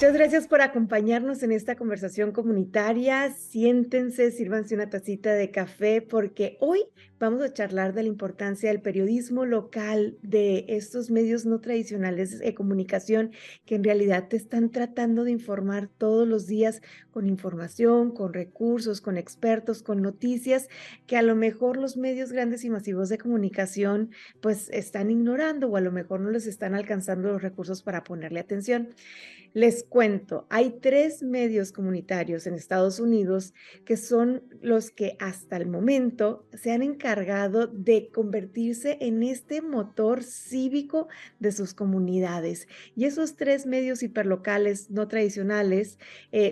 Muchas gracias por acompañarnos en esta conversación comunitaria. Siéntense, sírvanse una tacita de café, porque hoy vamos a charlar de la importancia del periodismo local, de estos medios no tradicionales de comunicación que en realidad te están tratando de informar todos los días con información, con recursos, con expertos, con noticias que a lo mejor los medios grandes y masivos de comunicación pues están ignorando o a lo mejor no les están alcanzando los recursos para ponerle atención. Les cuento, hay 3 medios comunitarios en Estados Unidos que son los que hasta el momento se han encargado de convertirse en este motor cívico de sus comunidades. Y esos 3 medios hiperlocales no tradicionales,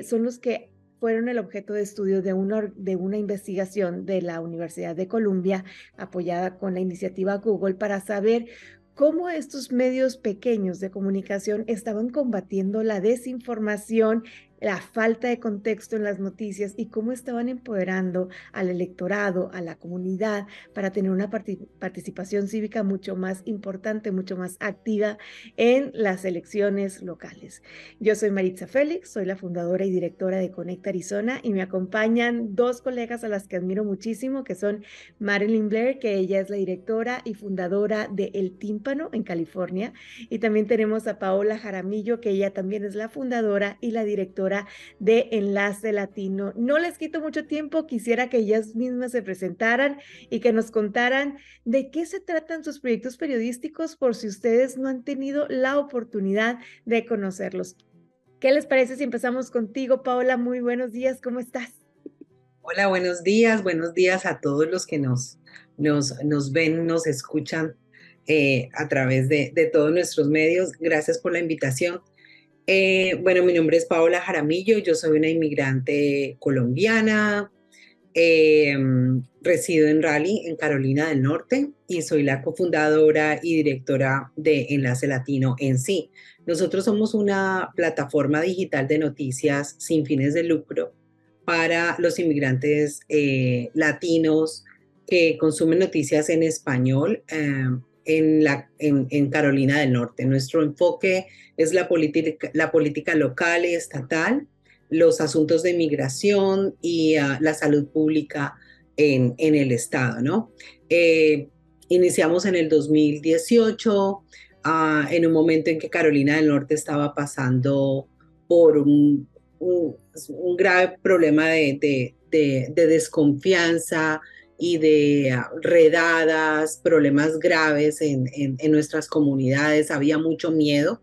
son los que fueron el objeto de estudio de una investigación de la Universidad de Columbia, apoyada con la iniciativa Google, para saber cómo estos medios pequeños de comunicación estaban combatiendo la desinformación, la falta de contexto en las noticias y cómo estaban empoderando al electorado, a la comunidad, para tener una participación cívica mucho más importante, mucho más activa en las elecciones locales. Yo soy Maritza Félix, soy la fundadora y directora de Conecta Arizona y me acompañan 2 colegas a las que admiro muchísimo, que son Marilyn Blair, que ella es la directora y fundadora de El Tímpano en California, y también tenemos a Paola Jaramillo, que ella también es la fundadora y la directora de Enlace Latino. No les quito mucho tiempo, quisiera que ellas mismas se presentaran y que nos contaran de qué se tratan sus proyectos periodísticos por si ustedes no han tenido la oportunidad de conocerlos. ¿Qué les parece si empezamos contigo, Paola? Muy buenos días, ¿cómo estás? Hola, buenos días a todos los que nos ven, nos escuchan a través de todos nuestros medios. Gracias por la invitación. Bueno, mi nombre es Paola Jaramillo, yo soy una inmigrante colombiana, eh, resido en Raleigh, en Carolina del Norte, y soy la cofundadora y directora de Enlace Latino en sí. Nosotros somos una plataforma digital de noticias sin fines de lucro para los inmigrantes latinos que consumen noticias en español en Carolina del Norte. Nuestro enfoque es la política local y estatal, los asuntos de inmigración y la salud pública en el estado, ¿no? Eh, Iniciamos en el 2018, en un momento en que Carolina del Norte estaba pasando por un grave problema de desconfianza y de redadas, problemas graves en nuestras comunidades. Había mucho miedo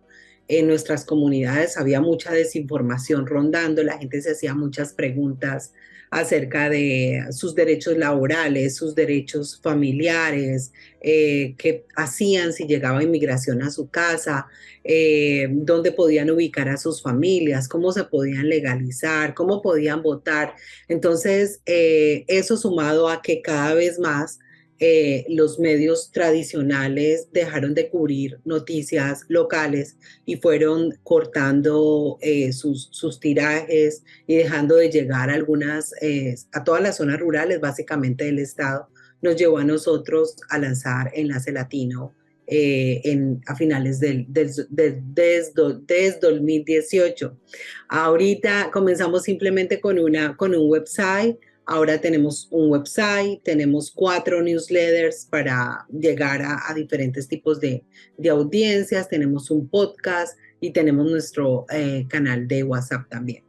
en nuestras comunidades, había mucha desinformación rondando, la gente se hacía muchas preguntas acerca de sus derechos laborales, sus derechos familiares, qué hacían si llegaba inmigración a su casa, dónde podían ubicar a sus familias, cómo se podían legalizar, cómo podían votar. Entonces, eso sumado a que cada vez más los medios tradicionales dejaron de cubrir noticias locales y fueron cortando sus tirajes y dejando de llegar a todas las zonas rurales básicamente del estado, nos llevó a nosotros a lanzar Enlace Latino a finales desde 2018. Ahorita comenzamos simplemente con un website. Ahora tenemos un website, tenemos 4 newsletters para llegar a diferentes tipos de audiencias, tenemos un podcast y tenemos nuestro canal de WhatsApp también.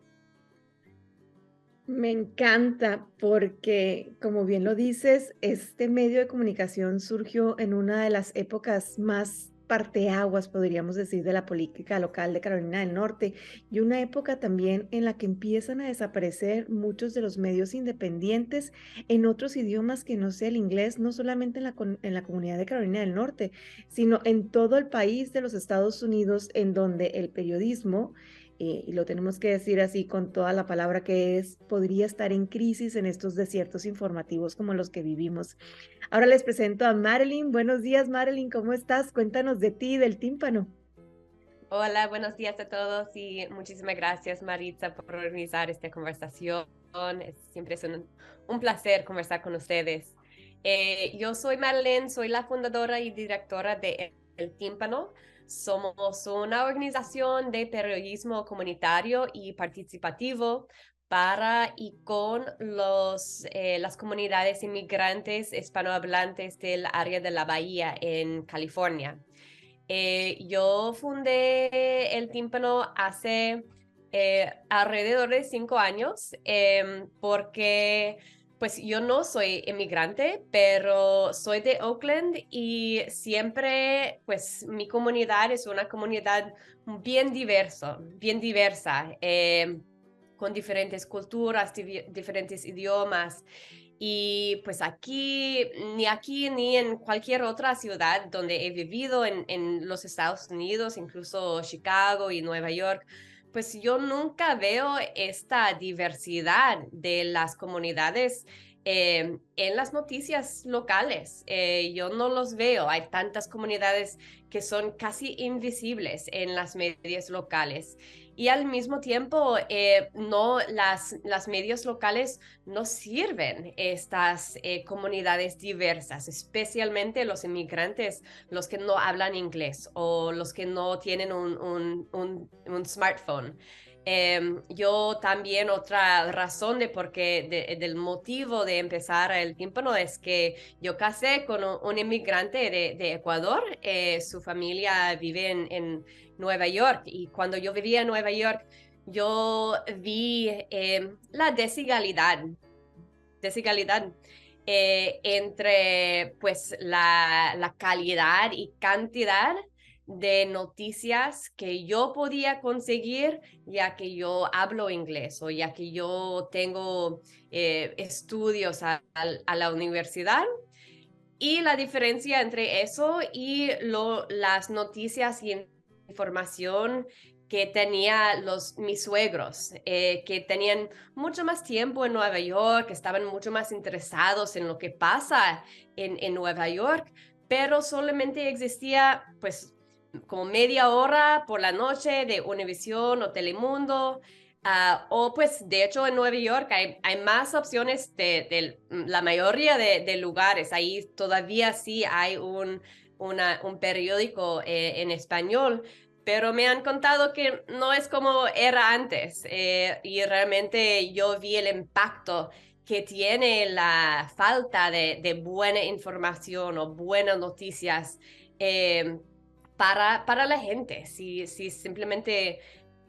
Me encanta porque, como bien lo dices, este medio de comunicación surgió en una de las épocas más parteaguas, podríamos decir, de la política local de Carolina del Norte, y una época también en la que empiezan a desaparecer muchos de los medios independientes en otros idiomas que no sea el inglés, no solamente en la comunidad de Carolina del Norte, sino en todo el país de los Estados Unidos, en donde el periodismo, y lo tenemos que decir así con toda la palabra que es, podría estar en crisis en estos desiertos informativos como los que vivimos. Ahora les presento a Marilyn. Buenos días, Marilyn, ¿cómo estás? Cuéntanos de ti, del tímpano. Hola, buenos días a todos y muchísimas gracias, Maritza, por organizar esta conversación. Siempre es un placer conversar con ustedes. Yo soy Marlene, soy la fundadora y directora de El Tímpano. Somos una organización de periodismo comunitario y participativo para y con las comunidades inmigrantes hispanohablantes del área de la Bahía en California. Yo fundé el Tímpano hace alrededor de 5 años porque pues yo no soy inmigrante, pero soy de Oakland y siempre pues mi comunidad es una comunidad bien diversa, con diferentes culturas, diferentes idiomas. Y pues aquí ni en cualquier otra ciudad donde he vivido en los Estados Unidos, incluso Chicago y Nueva York, pues yo nunca veo esta diversidad de las comunidades en las noticias locales. Yo no los veo. Hay tantas comunidades que son casi invisibles en las medios locales. Y al mismo tiempo, no, las medios locales no sirven estas comunidades diversas, especialmente los inmigrantes, los que no hablan inglés o los que no tienen un smartphone. Yo también otra razón del motivo de empezar el Tímpano es que yo casé con un inmigrante de Ecuador. Su familia vive en Nueva York y cuando yo vivía en Nueva York yo vi la desigualdad entre pues la calidad y cantidad de noticias que yo podía conseguir ya que yo hablo inglés o ya que yo tengo estudios a la universidad, y la diferencia entre eso y las noticias y información que tenía mis suegros, que tenían mucho más tiempo en Nueva York, que estaban mucho más interesados en lo que pasa en Nueva York, pero solamente existía pues como media hora por la noche de Univision o Telemundo. O pues de hecho en Nueva York hay más opciones de la mayoría de lugares. Ahí todavía sí hay un periódico en español, pero me han contado que no es como era antes, y realmente yo vi el impacto que tiene la falta de buena información o buenas noticias para la gente. Si simplemente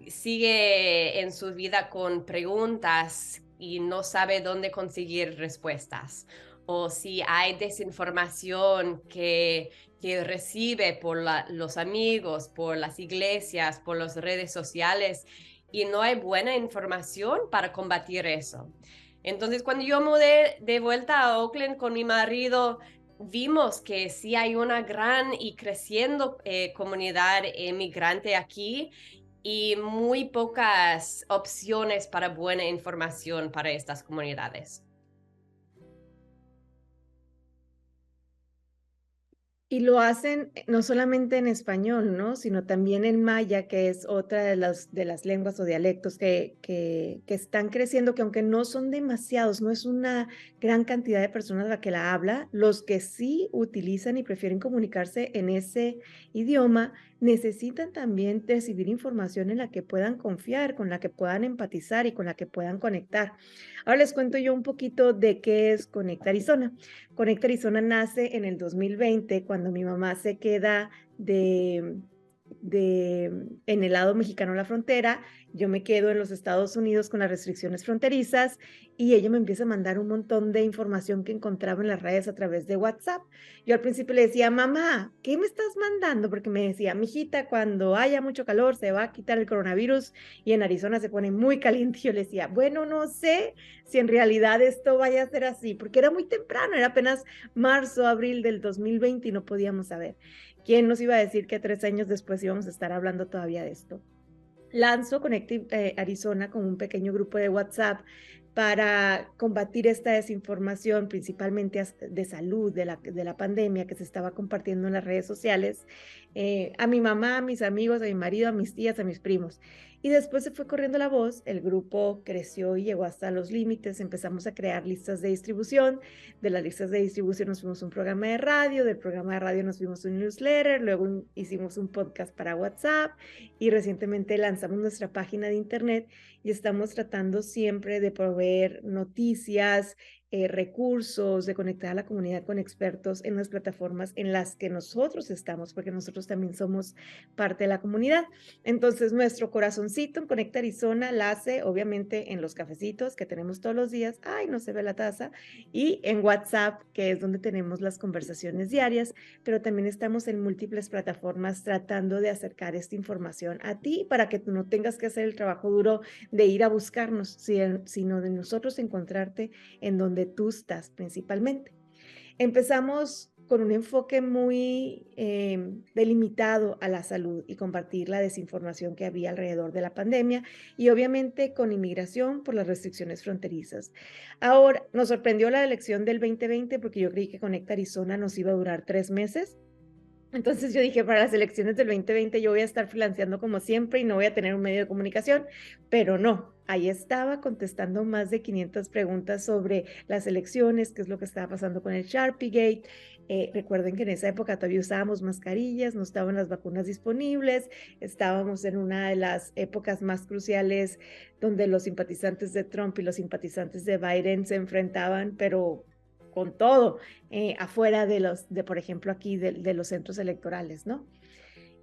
sigue en su vida con preguntas y no sabe dónde conseguir respuestas, o si hay desinformación que recibe por los amigos, por las iglesias, por las redes sociales, y no hay buena información para combatir eso. Entonces, cuando yo mudé de vuelta a Oakland con mi marido, vimos que sí hay una gran y creciendo comunidad inmigrante aquí y muy pocas opciones para buena información para estas comunidades. Y lo hacen no solamente en español, ¿no? Sino también en maya, que es otra de las lenguas o dialectos que están creciendo, que aunque no son demasiados, no es una gran cantidad de personas la que la habla, los que sí utilizan y prefieren comunicarse en ese idioma, necesitan también recibir información en la que puedan confiar, con la que puedan empatizar y con la que puedan conectar. Ahora les cuento yo un poquito de qué es Conecta Arizona. Conecta Arizona nace en el 2020 cuando mi mamá se queda en el lado mexicano de la frontera. Yo me quedo en los Estados Unidos con las restricciones fronterizas y ella me empieza a mandar un montón de información que encontraba en las redes a través de WhatsApp. Yo al principio le decía, mamá, ¿qué me estás mandando? Porque me decía, mijita, cuando haya mucho calor se va a quitar el coronavirus y en Arizona se pone muy caliente. Y yo le decía, bueno, no sé si en realidad esto vaya a ser así, porque era muy temprano, era apenas marzo, abril del 2020 y no podíamos saber. ¿Quién nos iba a decir que 3 años después íbamos a estar hablando todavía de esto? Lanzo Connective Arizona con un pequeño grupo de WhatsApp para combatir esta desinformación, principalmente de salud, de la pandemia que se estaba compartiendo en las redes sociales, a mi mamá, a mis amigos, a mi marido, a mis tías, a mis primos. Y después se fue corriendo la voz, el grupo creció y llegó hasta los límites, empezamos a crear listas de distribución, de las listas de distribución nos fuimos a un programa de radio, del programa de radio nos fuimos a un newsletter, luego hicimos un podcast para WhatsApp y recientemente lanzamos nuestra página de internet y estamos tratando siempre de proveer noticias, recursos, de conectar a la comunidad con expertos en las plataformas en las que nosotros estamos, porque nosotros también somos parte de la comunidad. Entonces, nuestro corazoncito en Conecta Arizona nace, obviamente, en los cafecitos que tenemos todos los días. Ay, no se ve la taza. Y en WhatsApp, que es donde tenemos las conversaciones diarias, pero también estamos en múltiples plataformas tratando de acercar esta información a ti para que tú no tengas que hacer el trabajo duro de ir a buscarnos, sino de nosotros encontrarte en donde tú estás principalmente. Empezamos con un enfoque muy delimitado a la salud y compartir la desinformación que había alrededor de la pandemia y obviamente con inmigración por las restricciones fronterizas. Ahora, nos sorprendió la elección del 2020 porque yo creí que Conecta Arizona nos iba a durar 3 meses. Entonces yo dije, para las elecciones del 2020 yo voy a estar freelanceando como siempre y no voy a tener un medio de comunicación, pero no, ahí estaba contestando más de 500 preguntas sobre las elecciones, qué es lo que estaba pasando con el Sharpie Gate. Recuerden que en esa época todavía usábamos mascarillas, no estaban las vacunas disponibles, estábamos en una de las épocas más cruciales donde los simpatizantes de Trump y los simpatizantes de Biden se enfrentaban, pero con todo, afuera por ejemplo, aquí de los centros electorales, ¿no?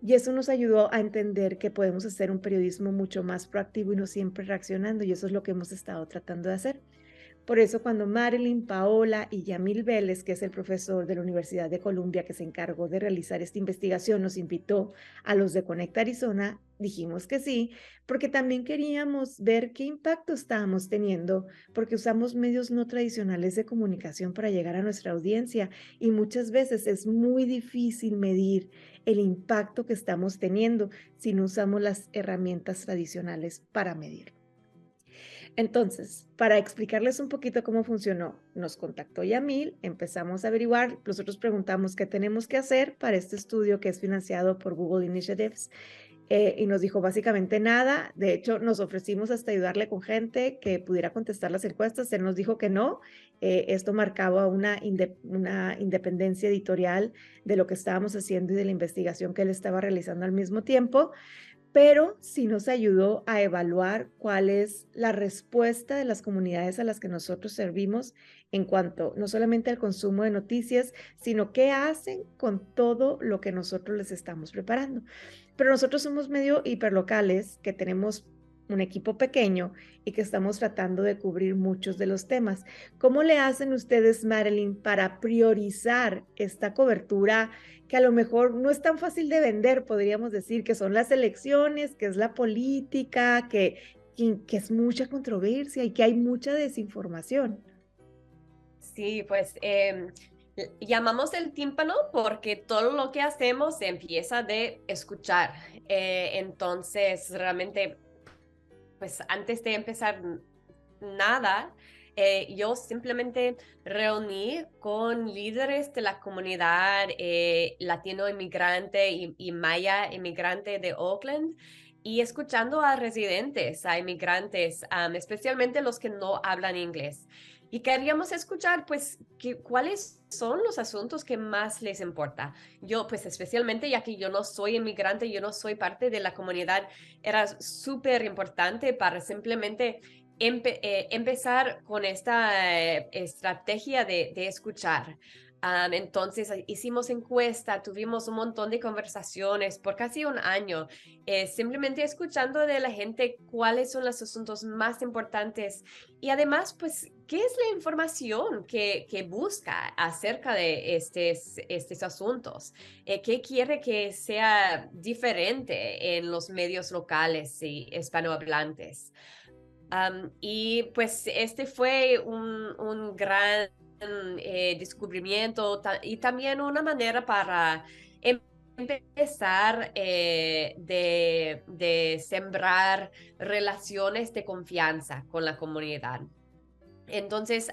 Y eso nos ayudó a entender que podemos hacer un periodismo mucho más proactivo y no siempre reaccionando, y eso es lo que hemos estado tratando de hacer. Por eso cuando Marilyn, Paola y Yamil Vélez, que es el profesor de la Universidad de Columbia que se encargó de realizar esta investigación, nos invitó a los de Conecta Arizona, dijimos que sí, porque también queríamos ver qué impacto estábamos teniendo, porque usamos medios no tradicionales de comunicación para llegar a nuestra audiencia y muchas veces es muy difícil medir el impacto que estamos teniendo si no usamos las herramientas tradicionales para medirlo. Entonces, para explicarles un poquito cómo funcionó, nos contactó Yamil, empezamos a averiguar, nosotros preguntamos qué tenemos que hacer para este estudio que es financiado por Google Initiatives y nos dijo básicamente nada. De hecho, nos ofrecimos hasta ayudarle con gente que pudiera contestar las encuestas. Él nos dijo que no. Esto marcaba una independencia editorial de lo que estábamos haciendo y de la investigación que él estaba realizando al mismo tiempo, pero sí nos ayudó a evaluar cuál es la respuesta de las comunidades a las que nosotros servimos en cuanto no solamente al consumo de noticias, sino qué hacen con todo lo que nosotros les estamos preparando. Pero nosotros somos medio hiperlocales, que tenemos un equipo pequeño y que estamos tratando de cubrir muchos de los temas. ¿Cómo le hacen ustedes, Marilyn, para priorizar esta cobertura que a lo mejor no es tan fácil de vender, podríamos decir, que son las elecciones, que es la política, que es mucha controversia y que hay mucha desinformación? Sí, pues llamamos el tímpano porque todo lo que hacemos empieza de escuchar. Entonces, realmente, pues antes de empezar nada, yo simplemente reuní con líderes de la comunidad latino inmigrante y maya inmigrante de Oakland y escuchando a residentes, a inmigrantes, especialmente los que no hablan inglés. Y queríamos escuchar, pues, cuáles son los asuntos que más les importa. Yo, pues, especialmente ya que yo no soy inmigrante, yo no soy parte de la comunidad, era súper importante para simplemente empezar con esta estrategia de escuchar. Entonces hicimos encuesta, tuvimos un montón de conversaciones por casi un año, simplemente escuchando de la gente cuáles son los asuntos más importantes y además, pues, qué es la información que busca acerca de estos asuntos, qué quiere que sea diferente en los medios locales y hispanohablantes. Y pues este fue un gran descubrimiento y también una manera para empezar de sembrar relaciones de confianza con la comunidad. Entonces,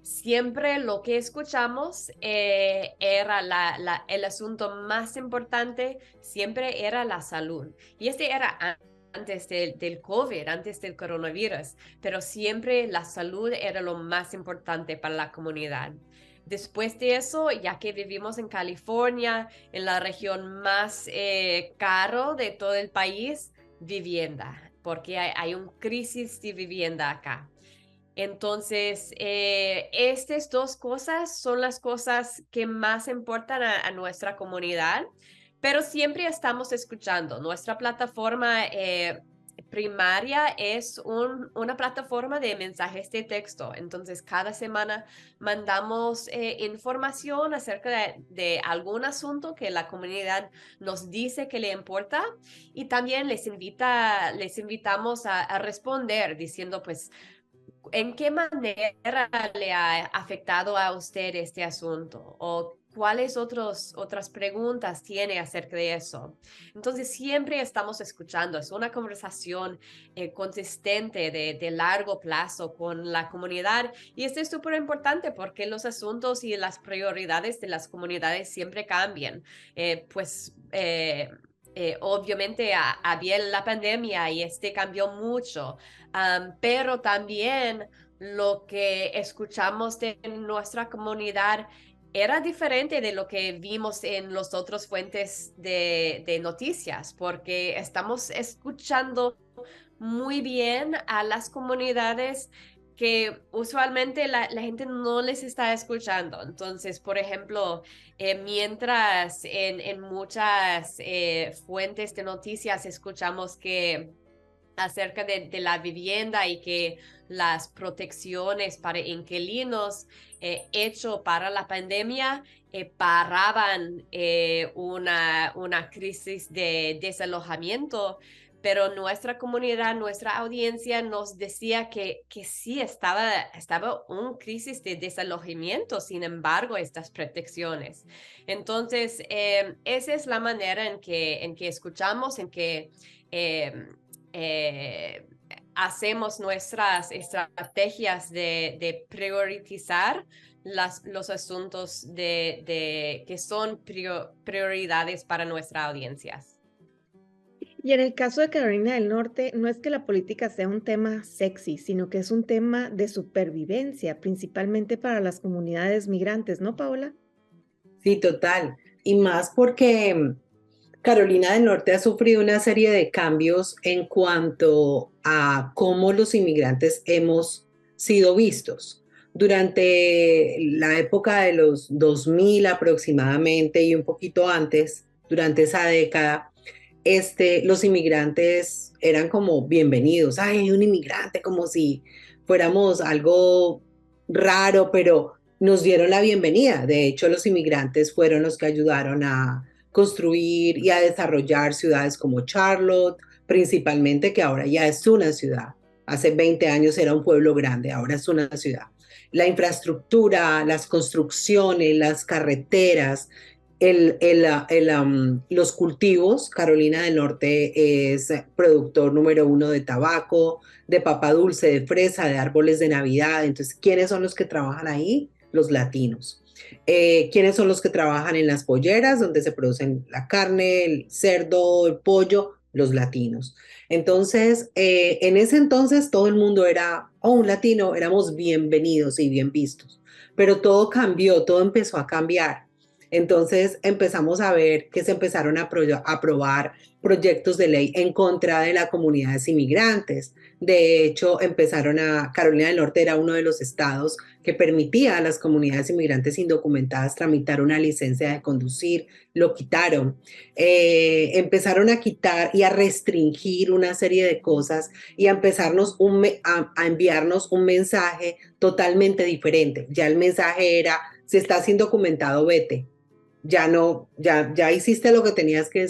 siempre lo que escuchamos era el asunto más importante, siempre era la salud. Y este era antes del COVID, antes del coronavirus, pero siempre la salud era lo más importante para la comunidad. Después de eso, ya que vivimos en California, en la región más caro de todo el país, vivienda, porque hay una crisis de vivienda acá. Entonces, estas dos cosas son las cosas que más importan a nuestra comunidad, pero siempre estamos escuchando. Nuestra plataforma primaria es una plataforma de mensajes de texto. Entonces, cada semana mandamos información acerca de algún asunto que la comunidad nos dice que le importa y también les invitamos a responder diciendo, pues, ¿en qué manera le ha afectado a usted este asunto? ¿O cuáles otras preguntas tiene acerca de eso? Entonces, siempre estamos escuchando. Es una conversación consistente de largo plazo con la comunidad. Y esto es súper importante porque los asuntos y las prioridades de las comunidades siempre cambian. Obviamente había la pandemia y cambió mucho. Pero también lo que escuchamos de nuestra comunidad era diferente de lo que vimos en las otras fuentes de noticias, porque estamos escuchando muy bien a las comunidades que usualmente la gente no les está escuchando. Entonces, por ejemplo, mientras en muchas fuentes de noticias escuchamos que acerca de la vivienda y que las protecciones para inquilinos hecho para la pandemia paraban una crisis de desalojamiento, pero nuestra comunidad, nuestra audiencia nos decía que sí estaba una crisis de desalojamiento, sin embargo, estas protecciones. Entonces, esa es la manera en que escuchamos, en que eh, eh, hacemos nuestras estrategias de priorizar los asuntos que son prioridades para nuestras audiencias. Y en el caso de Carolina del Norte, no es que la política sea un tema sexy, sino que es un tema de supervivencia, principalmente para las comunidades migrantes, ¿no, Paola? Sí, total. Y más porque Carolina del Norte ha sufrido una serie de cambios en cuanto a cómo los inmigrantes hemos sido vistos. Durante la época de los 2000 aproximadamente y un poquito antes, durante esa década, los inmigrantes eran como bienvenidos. Ay, un inmigrante, como si fuéramos algo raro, pero nos dieron la bienvenida. De hecho, los inmigrantes fueron los que ayudaron a construir y a desarrollar ciudades como Charlotte, principalmente, que ahora ya es una ciudad. Hace 20 años era un pueblo grande, ahora es una ciudad. La infraestructura, las construcciones, las carreteras, los cultivos. Carolina del Norte es productor número 1 de tabaco, de papa dulce, de fresa, de árboles de Navidad. Entonces, ¿quiénes son los que trabajan ahí? Los latinos. ¿Quiénes son los que trabajan en las polleras, donde se producen la carne, el cerdo, el pollo? Los latinos. Entonces, en ese entonces todo el mundo era, oh, un latino, éramos bienvenidos y bien vistos. Pero todo cambió, todo empezó a cambiar. Entonces empezamos a ver que se empezaron a aprobar proyectos de ley en contra de las comunidades inmigrantes. De hecho, Carolina del Norte era uno de los estados que permitía a las comunidades inmigrantes indocumentadas tramitar una licencia de conducir, lo quitaron. Empezaron a quitar y a restringir una serie de cosas y a a enviarnos un mensaje totalmente diferente. Ya el mensaje era, si estás indocumentado, vete. Ya no, ya hiciste lo que tenías que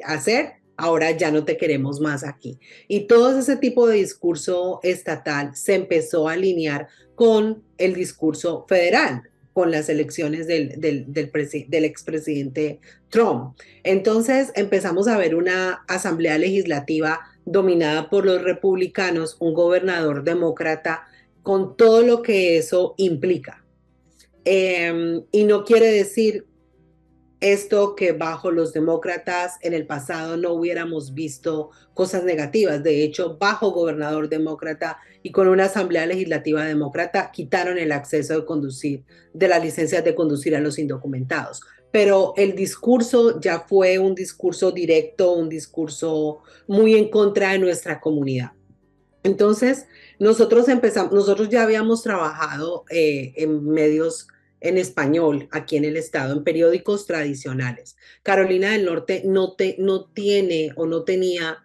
hacer, ahora ya no te queremos más aquí. Y todo ese tipo de discurso estatal se empezó a alinear con el discurso federal, con las elecciones del expresidente Trump. Entonces empezamos a ver una asamblea legislativa dominada por los republicanos, un gobernador demócrata, con todo lo que eso implica. Y no quiere decir esto que bajo los demócratas en el pasado no hubiéramos visto cosas negativas. De hecho, bajo gobernador demócrata y con una asamblea legislativa demócrata, quitaron el acceso de conducir, de las licencias de conducir a los indocumentados. Pero el discurso ya fue un discurso directo, un discurso muy en contra de nuestra comunidad. Entonces, nosotros ya habíamos trabajado en medios en español aquí en el estado, en periódicos tradicionales. Carolina del Norte no tiene o no tenía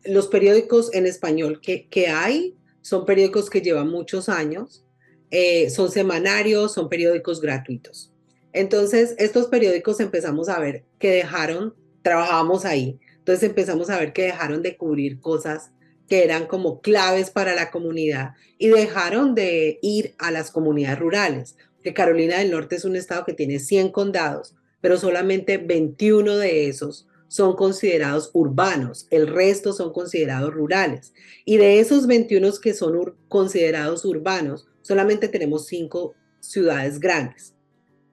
los periódicos en español que hay, son periódicos que llevan muchos años, son semanarios, son periódicos gratuitos. Entonces, estos periódicos empezamos a ver que trabajábamos ahí, entonces empezamos a ver que dejaron de cubrir cosas que eran como claves para la comunidad y dejaron de ir a las comunidades rurales, que Carolina del Norte es un estado que tiene 100 condados, pero solamente 21 de esos son considerados urbanos, el resto son considerados rurales. Y de esos 21 que son considerados urbanos, solamente tenemos 5 ciudades grandes.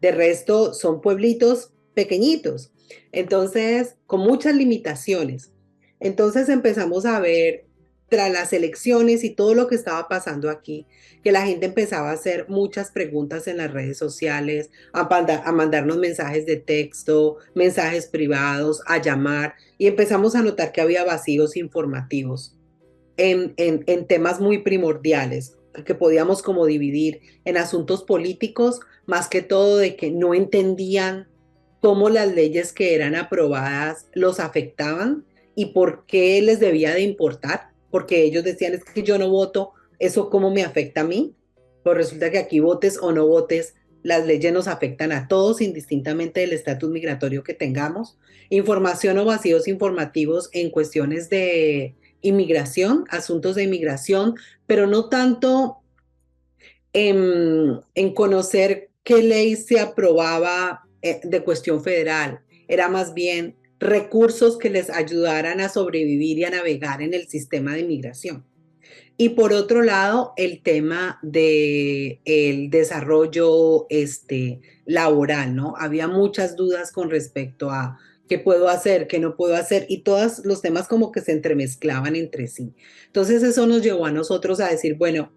De resto son pueblitos pequeñitos, entonces con muchas limitaciones. Entonces empezamos a ver tras las elecciones y todo lo que estaba pasando aquí, que la gente empezaba a hacer muchas preguntas en las redes sociales, a mandarnos mensajes de texto, mensajes privados, a llamar, y empezamos a notar que había vacíos informativos en temas muy primordiales, que podíamos como dividir en asuntos políticos, más que todo de que no entendían cómo las leyes que eran aprobadas los afectaban y por qué les debía de importar, porque ellos decían, es que yo no voto, ¿eso cómo me afecta a mí? Pues resulta que aquí votes o no votes, las leyes nos afectan a todos indistintamente del estatus migratorio que tengamos. Información o vacíos informativos en cuestiones de inmigración, asuntos de inmigración, pero no tanto en conocer qué ley se aprobaba de cuestión federal, era más bien recursos que les ayudaran a sobrevivir y a navegar en el sistema de inmigración. Y por otro lado, el tema del desarrollo laboral, ¿no? Había muchas dudas con respecto a qué puedo hacer, qué no puedo hacer, y todos los temas como que se entremezclaban entre sí. Entonces eso nos llevó a nosotros a decir, bueno,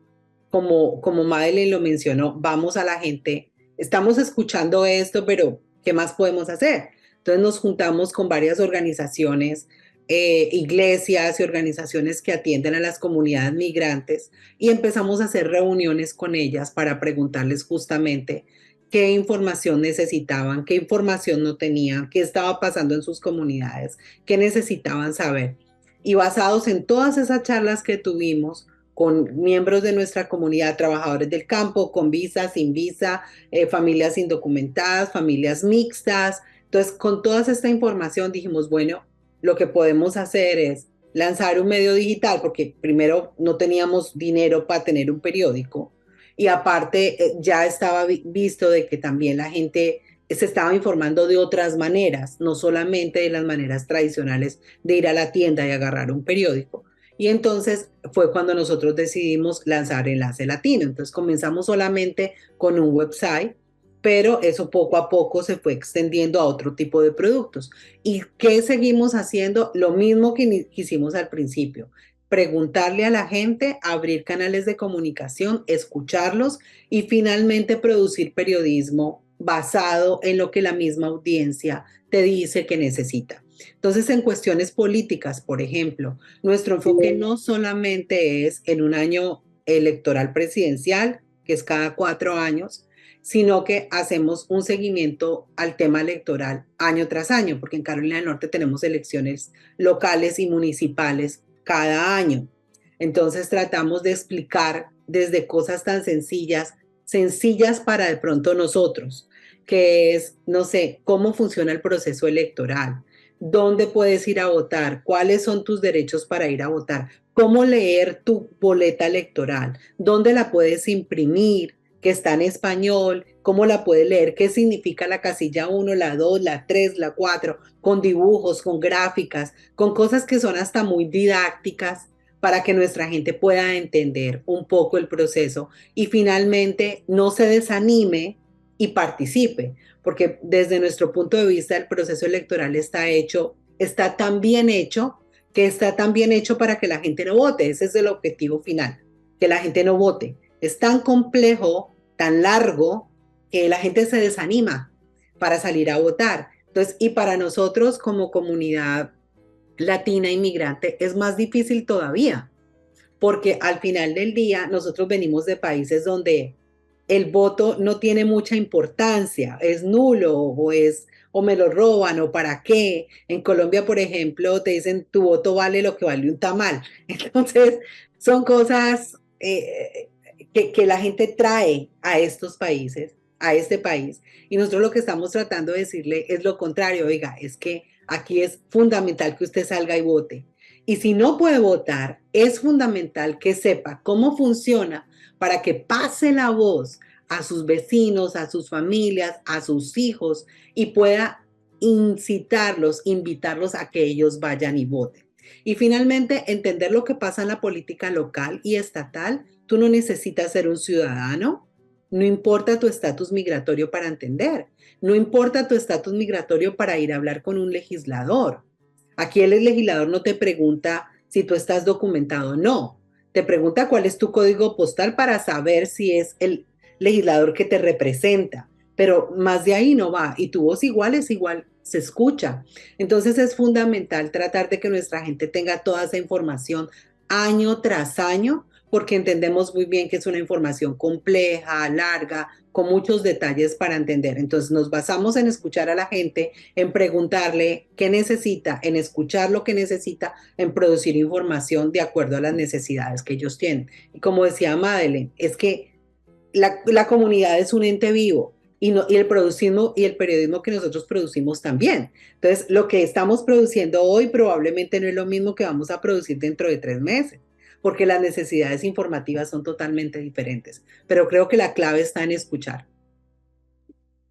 como Madeleine lo mencionó, vamos a la gente, estamos escuchando esto, pero ¿qué más podemos hacer? Entonces nos juntamos con varias organizaciones, iglesias y organizaciones que atienden a las comunidades migrantes y empezamos a hacer reuniones con ellas para preguntarles justamente qué información necesitaban, qué información no tenían, qué estaba pasando en sus comunidades, qué necesitaban saber. Y basados en todas esas charlas que tuvimos, con miembros de nuestra comunidad, trabajadores del campo, con visa, sin visa, familias indocumentadas, familias mixtas. Entonces, con toda esta información dijimos, bueno, lo que podemos hacer es lanzar un medio digital, porque primero no teníamos dinero para tener un periódico, y aparte ya estaba visto de que también la gente se estaba informando de otras maneras, no solamente de las maneras tradicionales de ir a la tienda y agarrar un periódico. Y entonces fue cuando nosotros decidimos lanzar Enlace Latino. Entonces comenzamos solamente con un website, pero eso poco a poco se fue extendiendo a otro tipo de productos. ¿Y qué seguimos haciendo? Lo mismo que hicimos al principio. Preguntarle a la gente, abrir canales de comunicación, escucharlos y finalmente producir periodismo basado en lo que la misma audiencia te dice que necesita. Entonces, en cuestiones políticas, por ejemplo, nuestro enfoque no solamente es en un año electoral presidencial, que es cada 4 años, sino que hacemos un seguimiento al tema electoral año tras año, porque en Carolina del Norte tenemos elecciones locales y municipales cada año. Entonces tratamos de explicar desde cosas tan sencillas para de pronto nosotros, que es, no sé, cómo funciona el proceso electoral, dónde puedes ir a votar, cuáles son tus derechos para ir a votar, cómo leer tu boleta electoral, dónde la puedes imprimir, que está en español, cómo la puedes leer, qué significa la casilla 1, la 2, la 3, la 4, con dibujos, con gráficas, con cosas que son hasta muy didácticas para que nuestra gente pueda entender un poco el proceso y finalmente no se desanime y participe, porque desde nuestro punto de vista el proceso electoral está tan bien hecho, que está tan bien hecho para que la gente no vote. Ese es el objetivo final, que la gente no vote. Es tan complejo, tan largo, que la gente se desanima para salir a votar. Entonces, y para nosotros como comunidad latina inmigrante es más difícil todavía, porque al final del día nosotros venimos de países donde el voto no tiene mucha importancia, es nulo o me lo roban o para qué. En Colombia, por ejemplo, te dicen tu voto vale lo que vale un tamal. Entonces, son cosas que la gente trae a estos países, a este país, y nosotros lo que estamos tratando de decirle es lo contrario. Oiga, es que aquí es fundamental que usted salga y vote. Y si no puede votar, es fundamental que sepa cómo funciona para que pase la voz a sus vecinos, a sus familias, a sus hijos y pueda incitarlos, invitarlos a que ellos vayan y voten. Y finalmente, entender lo que pasa en la política local y estatal. Tú no necesitas ser un ciudadano, no importa tu estatus migratorio para entender, no importa tu estatus migratorio para ir a hablar con un legislador. Aquí el legislador no te pregunta si tú estás documentado o no, te pregunta cuál es tu código postal para saber si es el legislador que te representa, pero más de ahí no va, y tu voz igual es igual, se escucha. Entonces es fundamental tratar de que nuestra gente tenga toda esa información año tras año, porque entendemos muy bien que es una información compleja, larga, con muchos detalles para entender. Entonces nos basamos en escuchar a la gente, en preguntarle qué necesita, en escuchar lo que necesita, en producir información de acuerdo a las necesidades que ellos tienen. Y como decía Madeleine, es que la comunidad es un ente vivo y el periodismo que nosotros producimos también. Entonces, lo que estamos produciendo hoy probablemente no es lo mismo que vamos a producir dentro de 3 meses, porque las necesidades informativas son totalmente diferentes. Pero creo que la clave está en escuchar.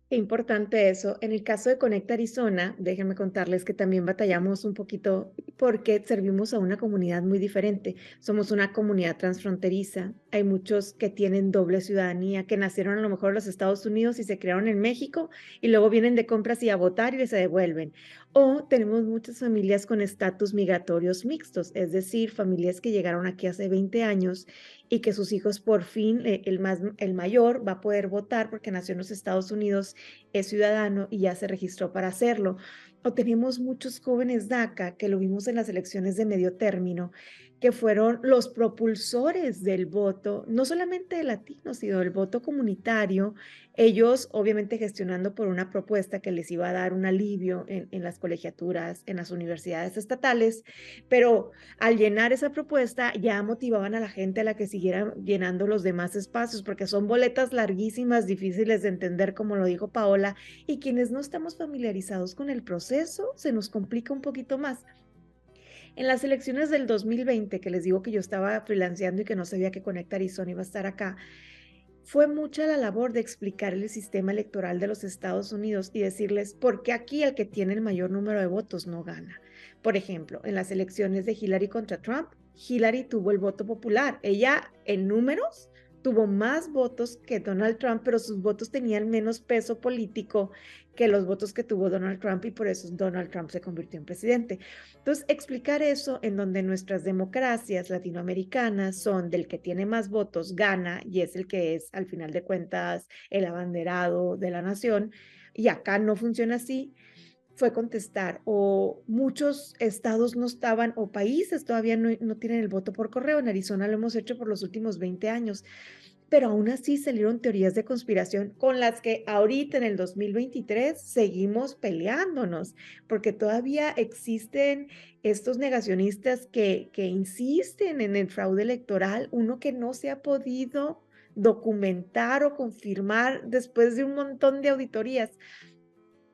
Qué importante eso. En el caso de Conecta Arizona, déjenme contarles que también batallamos un poquito porque servimos a una comunidad muy diferente. Somos una comunidad transfronteriza. Hay muchos que tienen doble ciudadanía, que nacieron a lo mejor en los Estados Unidos y se criaron en México y luego vienen de compras y a votar y se devuelven. O tenemos muchas familias con estatus migratorios mixtos, es decir, familias que llegaron aquí hace 20 años y que sus hijos por fin, el mayor, va a poder votar porque nació en los Estados Unidos, es ciudadano y ya se registró para hacerlo. O tenemos muchos jóvenes DACA, que lo vimos en las elecciones de medio término, que fueron los propulsores del voto, no solamente de latinos, sino del voto comunitario, ellos obviamente gestionando por una propuesta que les iba a dar un alivio en las colegiaturas, en las universidades estatales, pero al llenar esa propuesta ya motivaban a la gente a la que siguiera llenando los demás espacios, porque son boletas larguísimas, difíciles de entender, como lo dijo Paola, y quienes no estamos familiarizados con el proceso, se nos complica un poquito más. En las elecciones del 2020, que les digo que yo estaba freelanceando y que no sabía que Conecta Arizona iba a estar acá, fue mucha la labor de explicar el sistema electoral de los Estados Unidos y decirles por qué aquí el que tiene el mayor número de votos no gana. Por ejemplo, en las elecciones de Hillary contra Trump, Hillary tuvo el voto popular. Ella, en números, tuvo más votos que Donald Trump, pero sus votos tenían menos peso político que los votos que tuvo Donald Trump y por eso Donald Trump se convirtió en presidente. Entonces, explicar eso en donde nuestras democracias latinoamericanas son del que tiene más votos gana y es el que es, al final de cuentas, el abanderado de la nación, y acá no funciona así, fue contestar, o muchos estados no estaban, o países todavía no tienen el voto por correo. En Arizona lo hemos hecho por los últimos 20 años, pero aún así salieron teorías de conspiración con las que ahorita en el 2023 seguimos peleándonos, porque todavía existen estos negacionistas que insisten en el fraude electoral, uno que no se ha podido documentar o confirmar después de un montón de auditorías.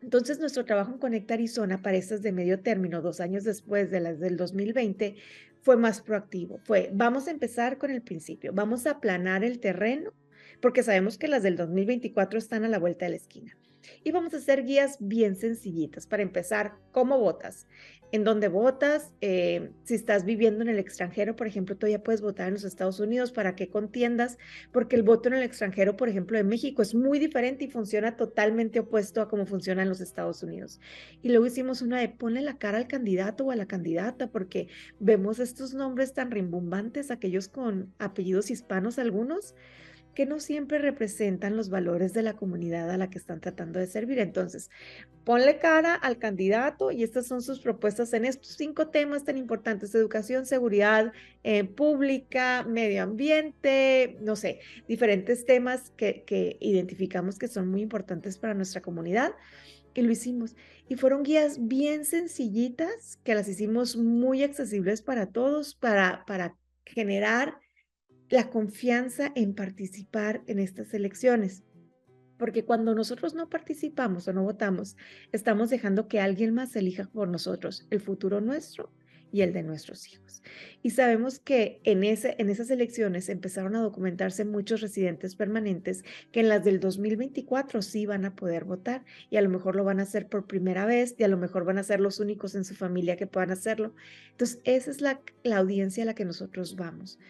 Entonces, nuestro trabajo en Conecta Arizona para estas de medio término, 2 años después de las del 2020, fue más proactivo. Vamos a empezar con el principio, vamos a aplanar el terreno, porque sabemos que las del 2024 están a la vuelta de la esquina. Y vamos a hacer guías bien sencillitas. Para empezar, ¿cómo votas? ¿En dónde votas? Si estás viviendo en el extranjero, por ejemplo, todavía puedes votar en los Estados Unidos, para qué contiendas, porque el voto en el extranjero, por ejemplo, en México es muy diferente y funciona totalmente opuesto a cómo funciona en los Estados Unidos. Y luego hicimos una de ponle la cara al candidato o a la candidata, porque vemos estos nombres tan rimbombantes, aquellos con apellidos hispanos algunos, que no siempre representan los valores de la comunidad a la que están tratando de servir. Entonces, ponle cara al candidato y estas son sus propuestas en estos 5 temas tan importantes: educación, seguridad pública, medio ambiente, no sé, diferentes temas que identificamos que son muy importantes para nuestra comunidad. Y lo hicimos. Y fueron guías bien sencillitas que las hicimos muy accesibles para todos, para generar la confianza en participar en estas elecciones. Porque cuando nosotros no participamos o no votamos, estamos dejando que alguien más elija por nosotros el futuro nuestro y el de nuestros hijos. Y sabemos que en esas elecciones empezaron a documentarse muchos residentes permanentes que en las del 2024 sí van a poder votar, y a lo mejor lo van a hacer por primera vez, y a lo mejor van a ser los únicos en su familia que puedan hacerlo. Entonces, esa es la audiencia a la que nosotros vamos.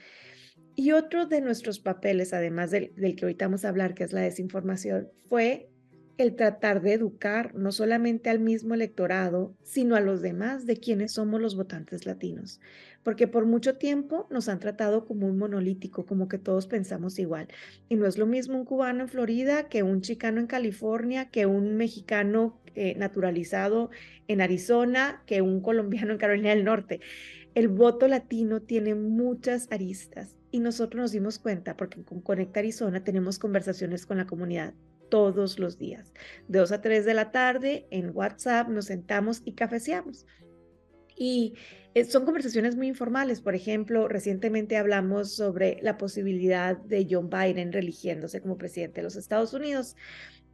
Y otro de nuestros papeles, además del que ahorita vamos a hablar, que es la desinformación, fue el tratar de educar no solamente al mismo electorado, sino a los demás de quiénes somos los votantes latinos. Porque por mucho tiempo nos han tratado como un monolítico, como que todos pensamos igual. Y no es lo mismo un cubano en Florida que un chicano en California, que un mexicano naturalizado en Arizona, que un colombiano en Carolina del Norte. El voto latino tiene muchas aristas y nosotros nos dimos cuenta porque con Conecta Arizona tenemos conversaciones con la comunidad todos los días. De 2 a 3 de la tarde en WhatsApp nos sentamos y cafeceamos. Y son conversaciones muy informales. Por ejemplo, recientemente hablamos sobre la posibilidad de John Biden religiéndose como presidente de los Estados Unidos.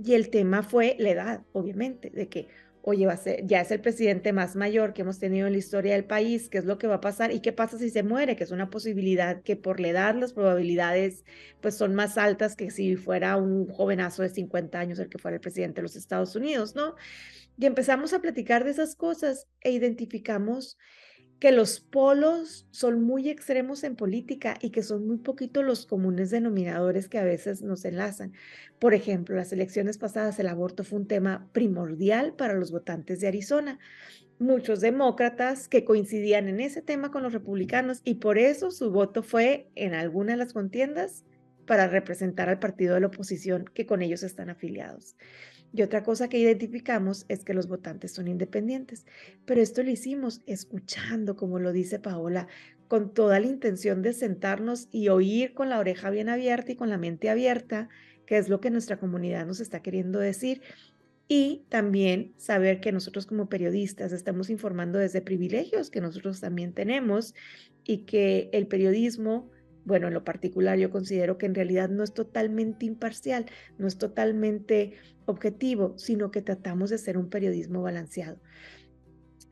Y el tema fue la edad, obviamente, de que, oye, ya es el presidente más mayor que hemos tenido en la historia del país. ¿Qué es lo que va a pasar? ¿Y qué pasa si se muere? Que es una posibilidad que por la edad las probabilidades pues son más altas que si fuera un jovenazo de 50 años el que fuera el presidente de los Estados Unidos, ¿no? Y empezamos a platicar de esas cosas e identificamos que los polos son muy extremos en política y que son muy poquitos los comunes denominadores que a veces nos enlazan. Por ejemplo, las elecciones pasadas, el aborto fue un tema primordial para los votantes de Arizona. Muchos demócratas que coincidían en ese tema con los republicanos, y por eso su voto fue en alguna de las contiendas para representar al partido de la oposición que con ellos están afiliados. Y otra cosa que identificamos es que los votantes son independientes, pero esto lo hicimos escuchando, como lo dice Paola, con toda la intención de sentarnos y oír con la oreja bien abierta y con la mente abierta, qué es lo que nuestra comunidad nos está queriendo decir. Y también saber que nosotros como periodistas estamos informando desde privilegios que nosotros también tenemos, y que el periodismo, bueno, en lo particular yo considero que en realidad no es totalmente imparcial, no es totalmente objetivo, sino que tratamos de hacer un periodismo balanceado.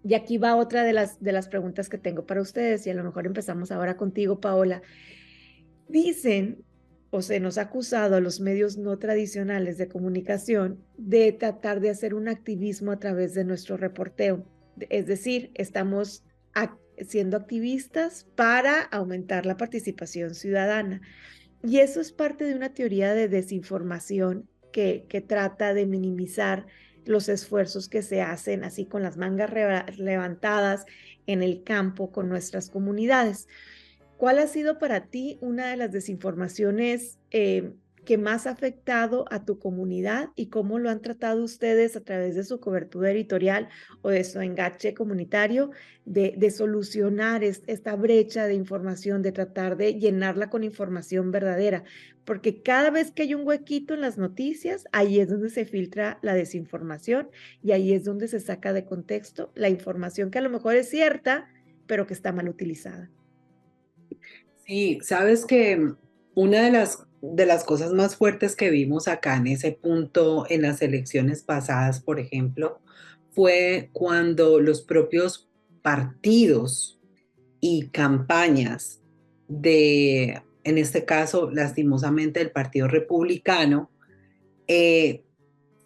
Y aquí va otra de las preguntas que tengo para ustedes, y a lo mejor empezamos ahora contigo, Paola. Dicen, o se nos ha acusado a los medios no tradicionales de comunicación de tratar de hacer un activismo a través de nuestro reporteo. Es decir, estamos siendo activistas para aumentar la participación ciudadana. Y eso es parte de una teoría de desinformación que trata de minimizar los esfuerzos que se hacen así con las mangas levantadas en el campo con nuestras comunidades. ¿Cuál ha sido para ti una de las desinformaciones que más ha afectado a tu comunidad, y cómo lo han tratado ustedes a través de su cobertura editorial o de su engache comunitario de solucionar esta brecha de información, de tratar de llenarla con información verdadera? Porque cada vez que hay un huequito en las noticias, ahí es donde se filtra la desinformación y ahí es donde se saca de contexto la información que a lo mejor es cierta, pero que está mal utilizada. Sí, sabes que una de las cosas más fuertes que vimos acá en ese punto en las elecciones pasadas, por ejemplo, fue cuando los propios partidos y campañas en este caso, lastimosamente, el Partido Republicano, eh,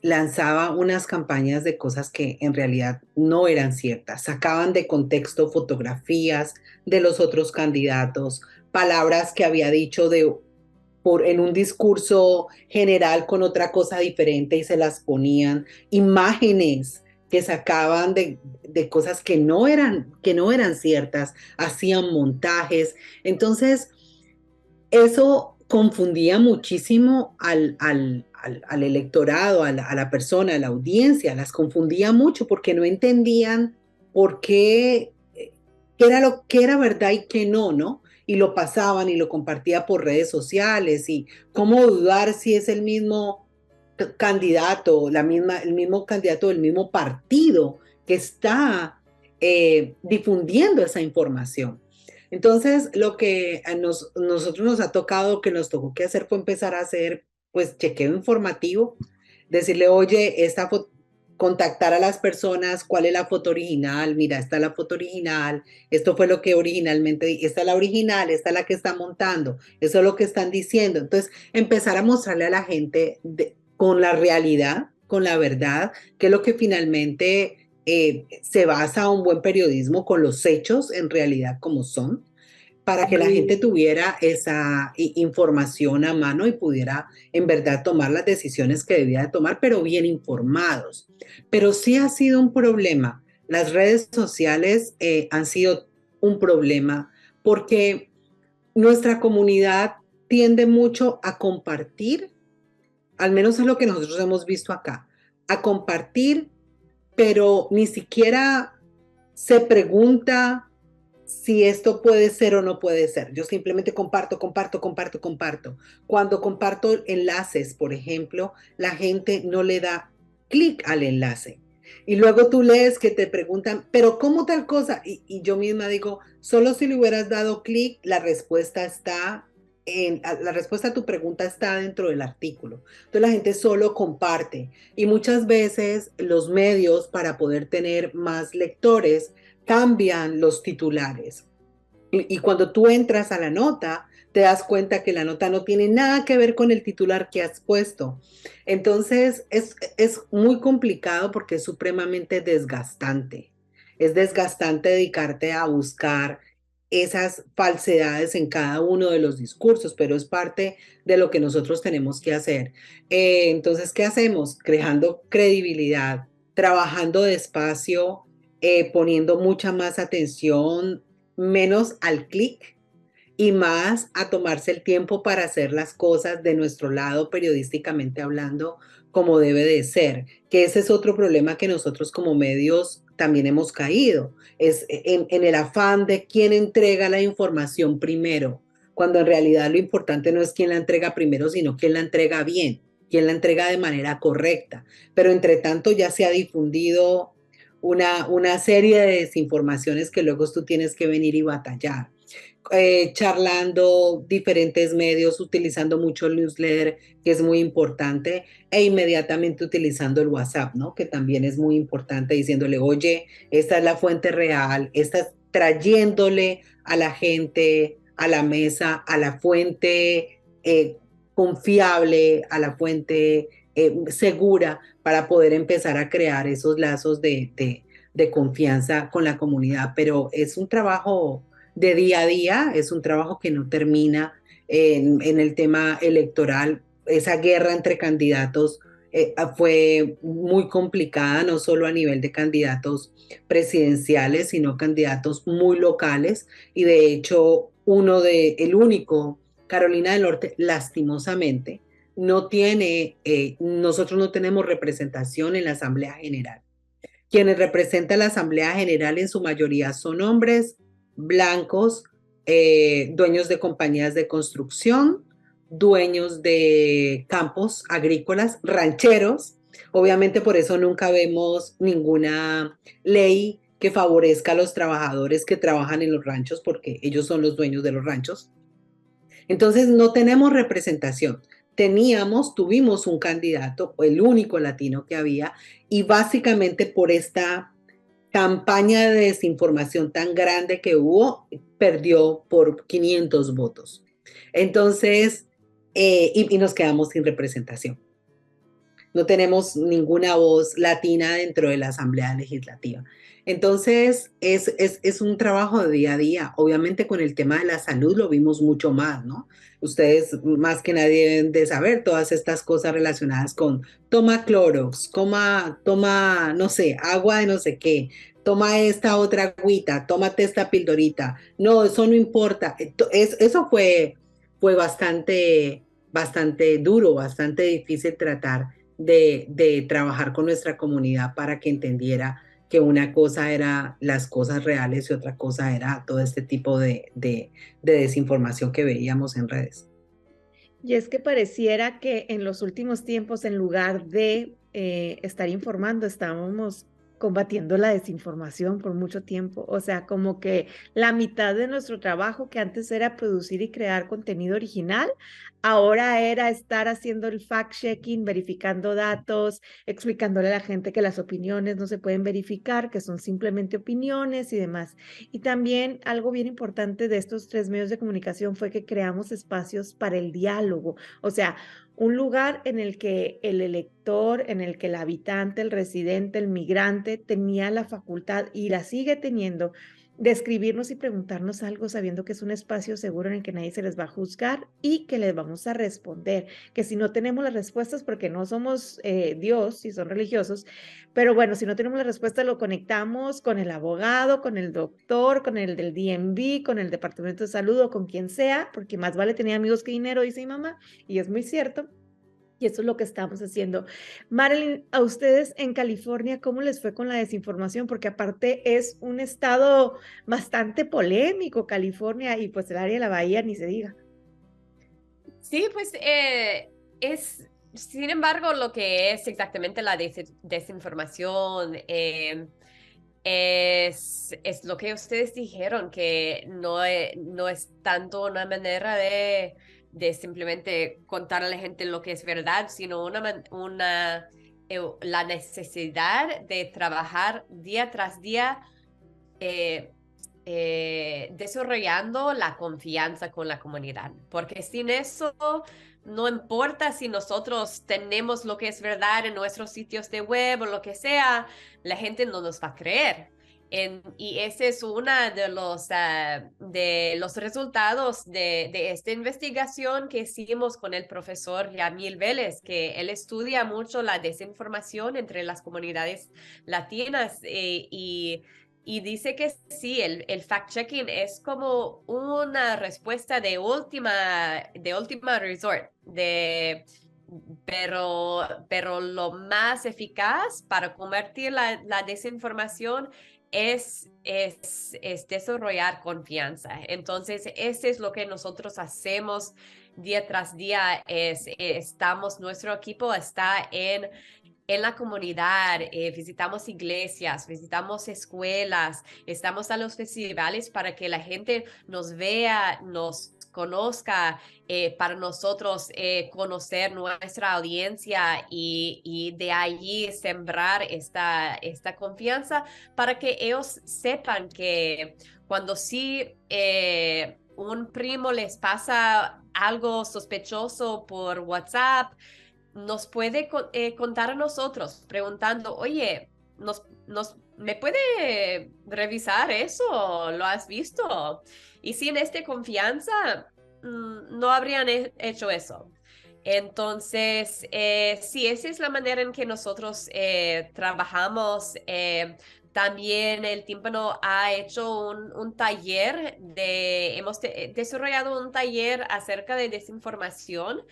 lanzaba unas campañas de cosas que en realidad no eran ciertas. Sacaban de contexto fotografías de los otros candidatos, palabras que había dicho en un discurso general con otra cosa diferente y se las ponían, imágenes que sacaban de cosas que no eran ciertas, hacían montajes. Entonces, eso confundía muchísimo al electorado, a la persona, a la audiencia, las confundía mucho porque no entendían por qué era lo que era verdad y qué no, ¿no? Y lo pasaban y lo compartía por redes sociales y cómo dudar si es el mismo candidato, el mismo candidato del mismo partido que está difundiendo esa información. Entonces, lo que nosotros nos ha tocado, que nos tocó que hacer fue empezar a hacer, pues, chequeo informativo, decirle, oye, contactar a las personas, cuál es la foto original, mira, esta es la foto original, esto fue lo que originalmente, esta es la original, esta es la que está montando, eso es lo que están diciendo. Entonces, empezar a mostrarle a la gente con la realidad, con la verdad, que es lo que finalmente se basa un buen periodismo con los hechos en realidad como son, para que la gente tuviera esa información a mano y pudiera en verdad tomar las decisiones que debía de tomar, pero bien informados. Pero sí ha sido un problema. Las redes sociales han sido un problema porque nuestra comunidad tiende mucho a compartir, al menos es lo que nosotros hemos visto acá, a compartir, pero ni siquiera se pregunta si esto puede ser o no puede ser. Yo simplemente comparto, comparto, comparto, comparto. Cuando comparto enlaces, por ejemplo, la gente no le da clic al enlace. Y luego tú lees que te preguntan, pero ¿cómo tal cosa? Y yo misma digo, solo si le hubieras dado clic, la respuesta la respuesta a tu pregunta está dentro del artículo. Entonces la gente solo comparte y muchas veces los medios para poder tener más lectores cambian los titulares. Y cuando tú entras a la nota, te das cuenta que la nota no tiene nada que ver con el titular que has puesto. Entonces, es muy complicado porque es supremamente desgastante. Es desgastante dedicarte a buscar esas falsedades en cada uno de los discursos, pero es parte de lo que nosotros tenemos que hacer. Entonces, ¿qué hacemos? Creando credibilidad, trabajando despacio, poniendo mucha más atención, menos al clic y más a tomarse el tiempo para hacer las cosas de nuestro lado, periodísticamente hablando, como debe de ser. Que ese es otro problema que nosotros como medios también hemos caído, es en el afán de quién entrega la información primero, cuando en realidad lo importante no es quién la entrega primero, sino quién la entrega bien, quién la entrega de manera correcta. Pero entre tanto ya se ha difundido una serie de desinformaciones que luego tú tienes que venir y batallar. Charlando diferentes medios, utilizando mucho el newsletter, que es muy importante, e inmediatamente utilizando el WhatsApp, ¿no? Que también es muy importante, diciéndole, oye, esta es la fuente real, estás trayéndole a la gente a la mesa, a la fuente confiable, a la fuente segura, para poder empezar a crear esos lazos de confianza con la comunidad. Pero es un trabajo de día a día, es un trabajo que no termina en el tema electoral. Esa guerra entre candidatos fue muy complicada, no solo a nivel de candidatos presidenciales, sino candidatos muy locales. Y de hecho, el único, Carolina del Norte, lastimosamente, nosotros no tenemos representación en la Asamblea General. Quienes representan la Asamblea General en su mayoría son hombres blancos, dueños de compañías de construcción, dueños de campos agrícolas, rancheros. Obviamente por eso nunca vemos ninguna ley que favorezca a los trabajadores que trabajan en los ranchos, porque ellos son los dueños de los ranchos. Entonces no tenemos representación. Tuvimos un candidato, el único latino que había, y básicamente por esta campaña de desinformación tan grande que hubo, perdió por 500 votos. Entonces, y nos quedamos sin representación. no tenemos ninguna voz latina dentro de la Asamblea Legislativa. Entonces, es un trabajo de día a día. Obviamente con el tema de la salud lo vimos mucho más, ¿no? Ustedes más que nadie deben de saber todas estas cosas relacionadas con toma Clorox, toma, no sé, agua de no sé qué, toma esta otra agüita, tómate esta pildorita. No, eso no importa. Eso fue bastante duro, bastante difícil tratar de trabajar con nuestra comunidad para que entendiera que una cosa era las cosas reales y otra cosa era todo este tipo de desinformación que veíamos en redes. Y es que pareciera que en los últimos tiempos, en lugar de estar informando, estábamos combatiendo la desinformación por mucho tiempo. O sea, como que la mitad de nuestro trabajo, que antes era producir y crear contenido original, ahora era estar haciendo el fact-checking, verificando datos, explicándole a la gente que las opiniones no se pueden verificar, que son simplemente opiniones y demás. Y también algo bien importante de estos 3 medios de comunicación fue que creamos espacios para el diálogo, o sea, un lugar en el que el elector, en el que el habitante, el residente, el migrante tenía la facultad y la sigue teniendo de escribirnos y preguntarnos algo sabiendo que es un espacio seguro en el que nadie se les va a juzgar y que les vamos a responder, que si no tenemos las respuestas porque no somos Dios, si son religiosos, pero bueno, si no tenemos la respuesta, lo conectamos con el abogado, con el doctor, con el del DMV, con el Departamento de Salud o con quien sea, porque más vale tener amigos que dinero, dice mi mamá, y es muy cierto. Y eso es lo que estamos haciendo. Marilyn, a ustedes en California, ¿cómo les fue con la desinformación? Porque aparte es un estado bastante polémico, California, y pues el área de la bahía ni se diga. Sí, pues sin embargo, lo que es exactamente la desinformación es lo que ustedes dijeron, que no es tanto una manera de simplemente contar a la gente lo que es verdad, sino la necesidad de trabajar día tras día eh, desarrollando la confianza con la comunidad, porque sin eso no importa si nosotros tenemos lo que es verdad en nuestros sitios de web o lo que sea, la gente no nos va a creer. Y ese es uno de los resultados de esta investigación que hicimos con el profesor Yamil Vélez, que él estudia mucho la desinformación entre las comunidades latinas y dice que sí, el fact-checking es como una respuesta de última resort, pero lo más eficaz para convertir la desinformación es desarrollar confianza. Entonces, ese es lo que nosotros hacemos día tras día, nuestro equipo está en la comunidad, visitamos iglesias, visitamos escuelas, estamos a los festivales para que la gente nos vea, nos conozca, para nosotros conocer nuestra audiencia y de allí sembrar esta confianza para que ellos sepan que cuando sí un primo les pasa algo sospechoso por WhatsApp, nos puede contar a nosotros preguntando, oye, ¿me puede revisar eso? ¿Lo has visto? Y sin esta confianza, no habrían hecho eso. Entonces, sí, esa es la manera en que nosotros trabajamos. También el Tímpano ha hecho un taller hemos desarrollado un taller acerca de desinformación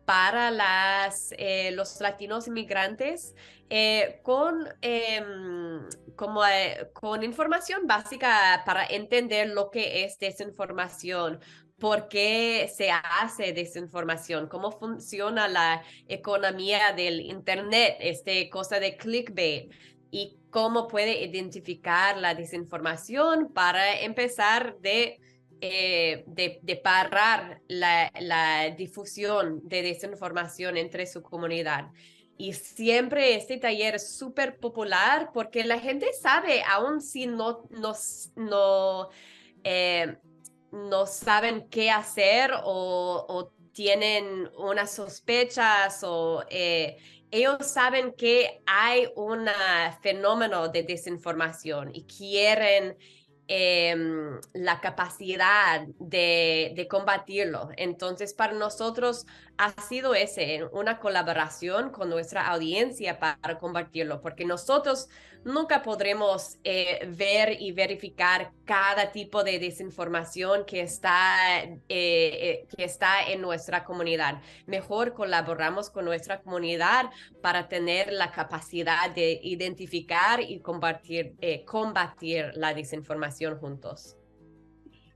para los latinos inmigrantes con información básica para entender lo que es desinformación, por qué se hace desinformación, cómo funciona la economía del Internet, cosa de clickbait, y cómo puede identificar la desinformación para empezar de parar la difusión de desinformación entre su comunidad. Y siempre este taller es súper popular porque la gente sabe, aun si eh, no saben qué hacer o tienen unas sospechas ellos saben que hay un fenómeno de desinformación y quieren la capacidad de combatirlo. Entonces, para nosotros ha sido una colaboración con nuestra audiencia para combatirlo, porque nosotros nunca podremos ver y verificar cada tipo de desinformación que está en nuestra comunidad. Mejor colaboramos con nuestra comunidad para tener la capacidad de identificar y combatir la desinformación juntos.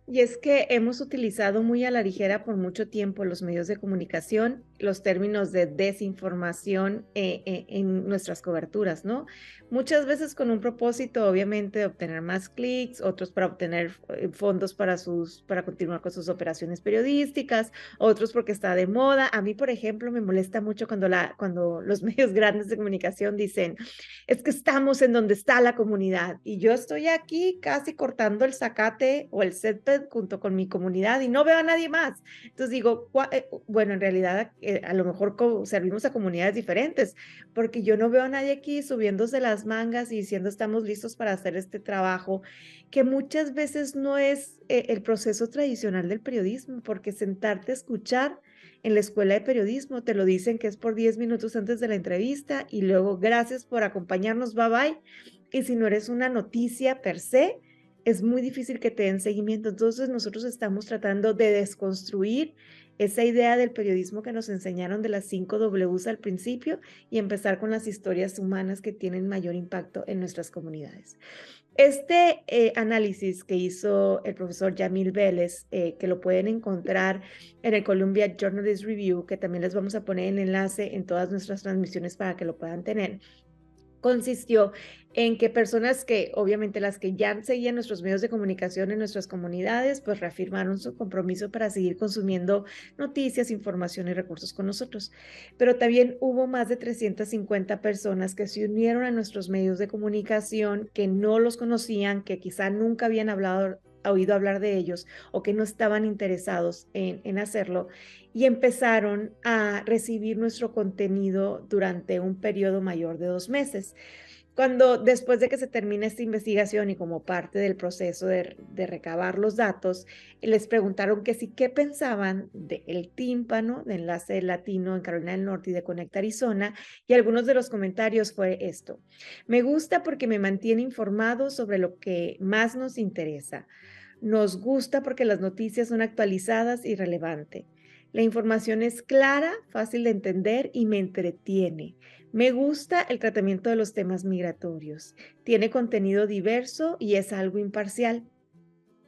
Y es que hemos utilizado muy a la ligera por mucho tiempo los medios de comunicación, los términos de desinformación en nuestras coberturas, ¿no? Muchas veces con un propósito, obviamente, de obtener más clics, otros para obtener fondos para continuar con sus operaciones periodísticas, otros porque está de moda. A mí, por ejemplo, me molesta mucho cuando los medios grandes de comunicación dicen, es que estamos en donde está la comunidad y yo estoy aquí casi cortando el zacate o el césped junto con mi comunidad y no veo a nadie más. Entonces digo, bueno, en realidad a lo mejor servimos a comunidades diferentes, porque yo no veo a nadie aquí subiéndose las mangas y diciendo estamos listos para hacer este trabajo, que muchas veces no es el proceso tradicional del periodismo, porque sentarte a escuchar en la escuela de periodismo te lo dicen que es por 10 minutos antes de la entrevista y luego gracias por acompañarnos, bye bye. Y si no eres una noticia per se, es muy difícil que te den seguimiento. Entonces nosotros estamos tratando de desconstruir esa idea del periodismo que nos enseñaron de las 5 Ws al principio y empezar con las historias humanas que tienen mayor impacto en nuestras comunidades. Este análisis que hizo el profesor Yamil Vélez, que lo pueden encontrar en el Columbia Journalist Review, que también les vamos a poner el enlace en todas nuestras transmisiones para que lo puedan tener, consistió en que personas que, obviamente las que ya seguían nuestros medios de comunicación en nuestras comunidades, pues reafirmaron su compromiso para seguir consumiendo noticias, información y recursos con nosotros. Pero también hubo más de 350 personas que se unieron a nuestros medios de comunicación, que no los conocían, que quizá nunca habían oído hablar de ellos o que no estaban interesados en hacerlo y empezaron a recibir nuestro contenido durante un periodo mayor de 2 meses. Cuando después de que se termine esta investigación y como parte del proceso de recabar los datos, les preguntaron que sí, qué pensaban del tímpano de Enlace Latino en Carolina del Norte y de Conecta Arizona, y algunos de los comentarios fue esto: me gusta porque me mantiene informado sobre lo que más nos interesa. Nos gusta porque las noticias son actualizadas y relevantes. La información es clara, fácil de entender y me entretiene. Me gusta el tratamiento de los temas migratorios. Tiene contenido diverso y es algo imparcial.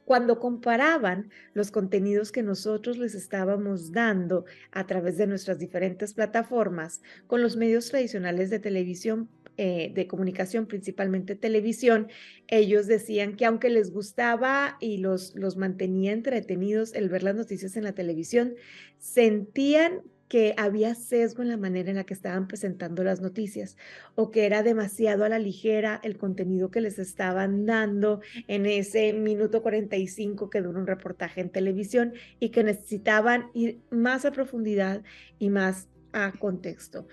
Cuando comparaban los contenidos que nosotros les estábamos dando a través de nuestras diferentes plataformas con los medios tradicionales de televisión, de comunicación, principalmente televisión, ellos decían que aunque les gustaba y los mantenía entretenidos el ver las noticias en la televisión, sentían que había sesgo en la manera en la que estaban presentando las noticias o que era demasiado a la ligera el contenido que les estaban dando en ese minuto 45 que dura un reportaje en televisión y que necesitaban ir más a profundidad y más a contexto.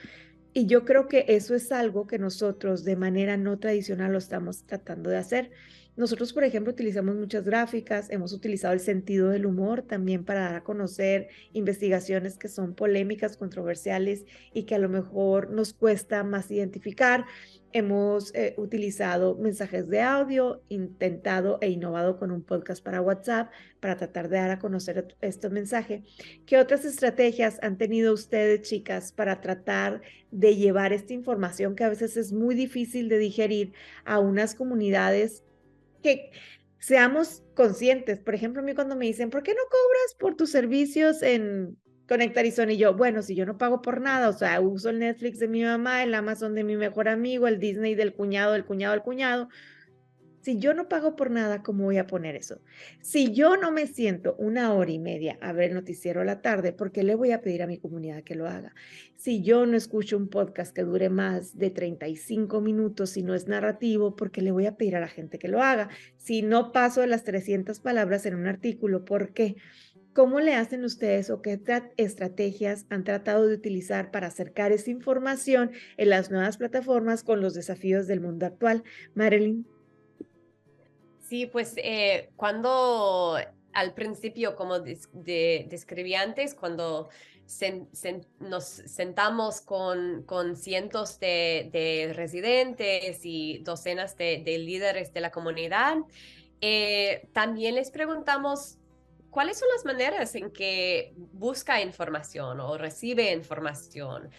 Y yo creo que eso es algo que nosotros de manera no tradicional lo estamos tratando de hacer. Nosotros, por ejemplo, utilizamos muchas gráficas, hemos utilizado el sentido del humor también para dar a conocer investigaciones que son polémicas, controversiales y que a lo mejor nos cuesta más identificar. Hemos utilizado mensajes de audio, intentado e innovado con un podcast para WhatsApp para tratar de dar a conocer este mensaje. ¿Qué otras estrategias han tenido ustedes, chicas, para tratar de llevar esta información que a veces es muy difícil de digerir a unas comunidades que seamos conscientes? Por ejemplo, a mí cuando me dicen, ¿por qué no cobras por tus servicios en Conecta Arizona? Y yo, bueno, si yo no pago por nada, o sea, uso el Netflix de mi mamá, el Amazon de mi mejor amigo, el Disney del cuñado, del cuñado, del cuñado. Si yo no pago por nada, ¿cómo voy a poner eso? Si yo no me siento 1 hora y media a ver el noticiero a la tarde, ¿por qué le voy a pedir a mi comunidad que lo haga? Si yo no escucho un podcast que dure más de 35 minutos, si no es narrativo, ¿por qué le voy a pedir a la gente que lo haga? Si no paso de las 300 palabras en un artículo, ¿por qué? ¿Cómo le hacen ustedes o qué estrategias han tratado de utilizar para acercar esa información en las nuevas plataformas con los desafíos del mundo actual? Marilyn. Sí, pues cuando al principio, como describí antes, cuando nos sentamos con cientos de residentes y docenas de líderes de la comunidad, también les preguntamos cuáles son las maneras en que busca información o recibe información,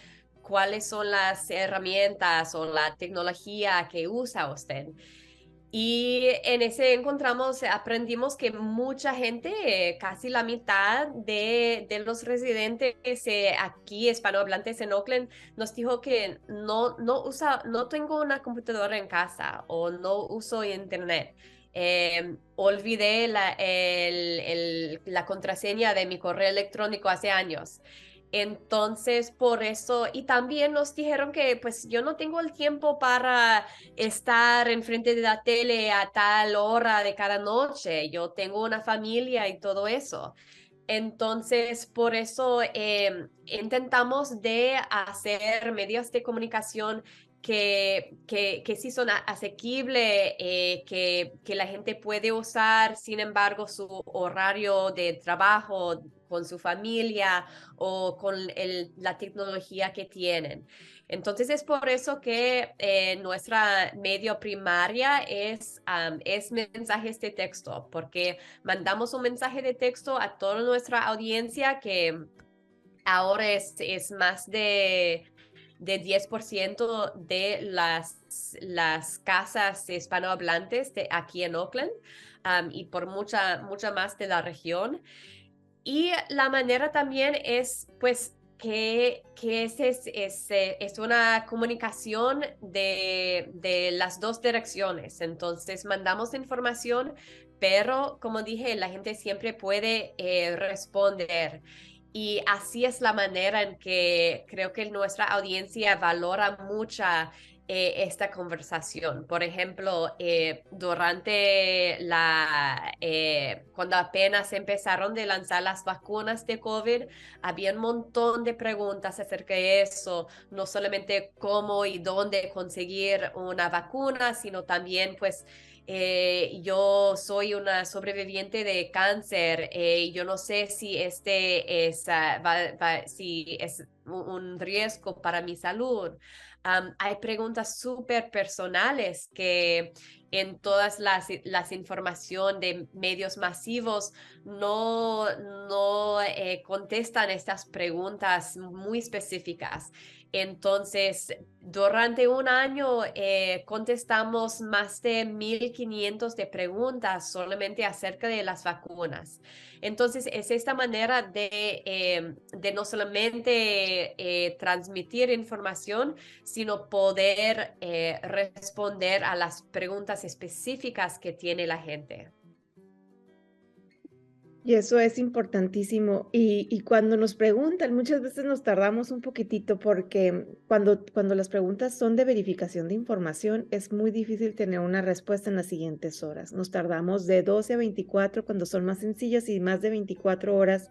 cuáles son las herramientas o la tecnología que usa usted. Y en ese aprendimos que mucha gente, casi la mitad de los residentes aquí hispanohablantes en Oakland, nos dijo que no tengo una computadora en casa o no uso internet. Olvidé la contraseña de mi correo electrónico hace años. Entonces, por eso, y también nos dijeron que pues yo no tengo el tiempo para estar enfrente de la tele a tal hora de cada noche. Yo tengo una familia y todo eso. Entonces, por eso intentamos de hacer medios de comunicación que sí son asequibles, que la gente puede usar, sin embargo, su horario de trabajo con su familia o con la tecnología que tienen. Entonces es por eso que nuestra medio primaria es mensajes de texto, porque mandamos un mensaje de texto a toda nuestra audiencia que ahora es más de 10% de las casas hispanohablantes de aquí en Oakland, y por mucha más de la región. Y la manera también es, pues, que es una comunicación de las dos direcciones. Entonces, mandamos información, pero como dije, la gente siempre puede responder. Y así es la manera en que creo que nuestra audiencia valora mucha esta conversación. Por ejemplo, durante cuando apenas empezaron de lanzar las vacunas de COVID, había un montón de preguntas acerca de eso, no solamente cómo y dónde conseguir una vacuna, sino también pues yo soy una sobreviviente de cáncer. Yo no sé si si es un riesgo para mi salud. Hay preguntas súper personales que en todas las información de medios masivos no contestan estas preguntas muy específicas. Entonces, durante un año contestamos más de 1,500 de preguntas solamente acerca de las vacunas. Entonces, es esta manera de no solamente transmitir información, sino poder responder a las preguntas específicas que tiene la gente. Y eso es importantísimo. Y cuando nos preguntan, muchas veces nos tardamos un poquitito porque cuando las preguntas son de verificación de información, es muy difícil tener una respuesta en las siguientes horas. Nos tardamos de 12 a 24 cuando son más sencillas y más de 24 horas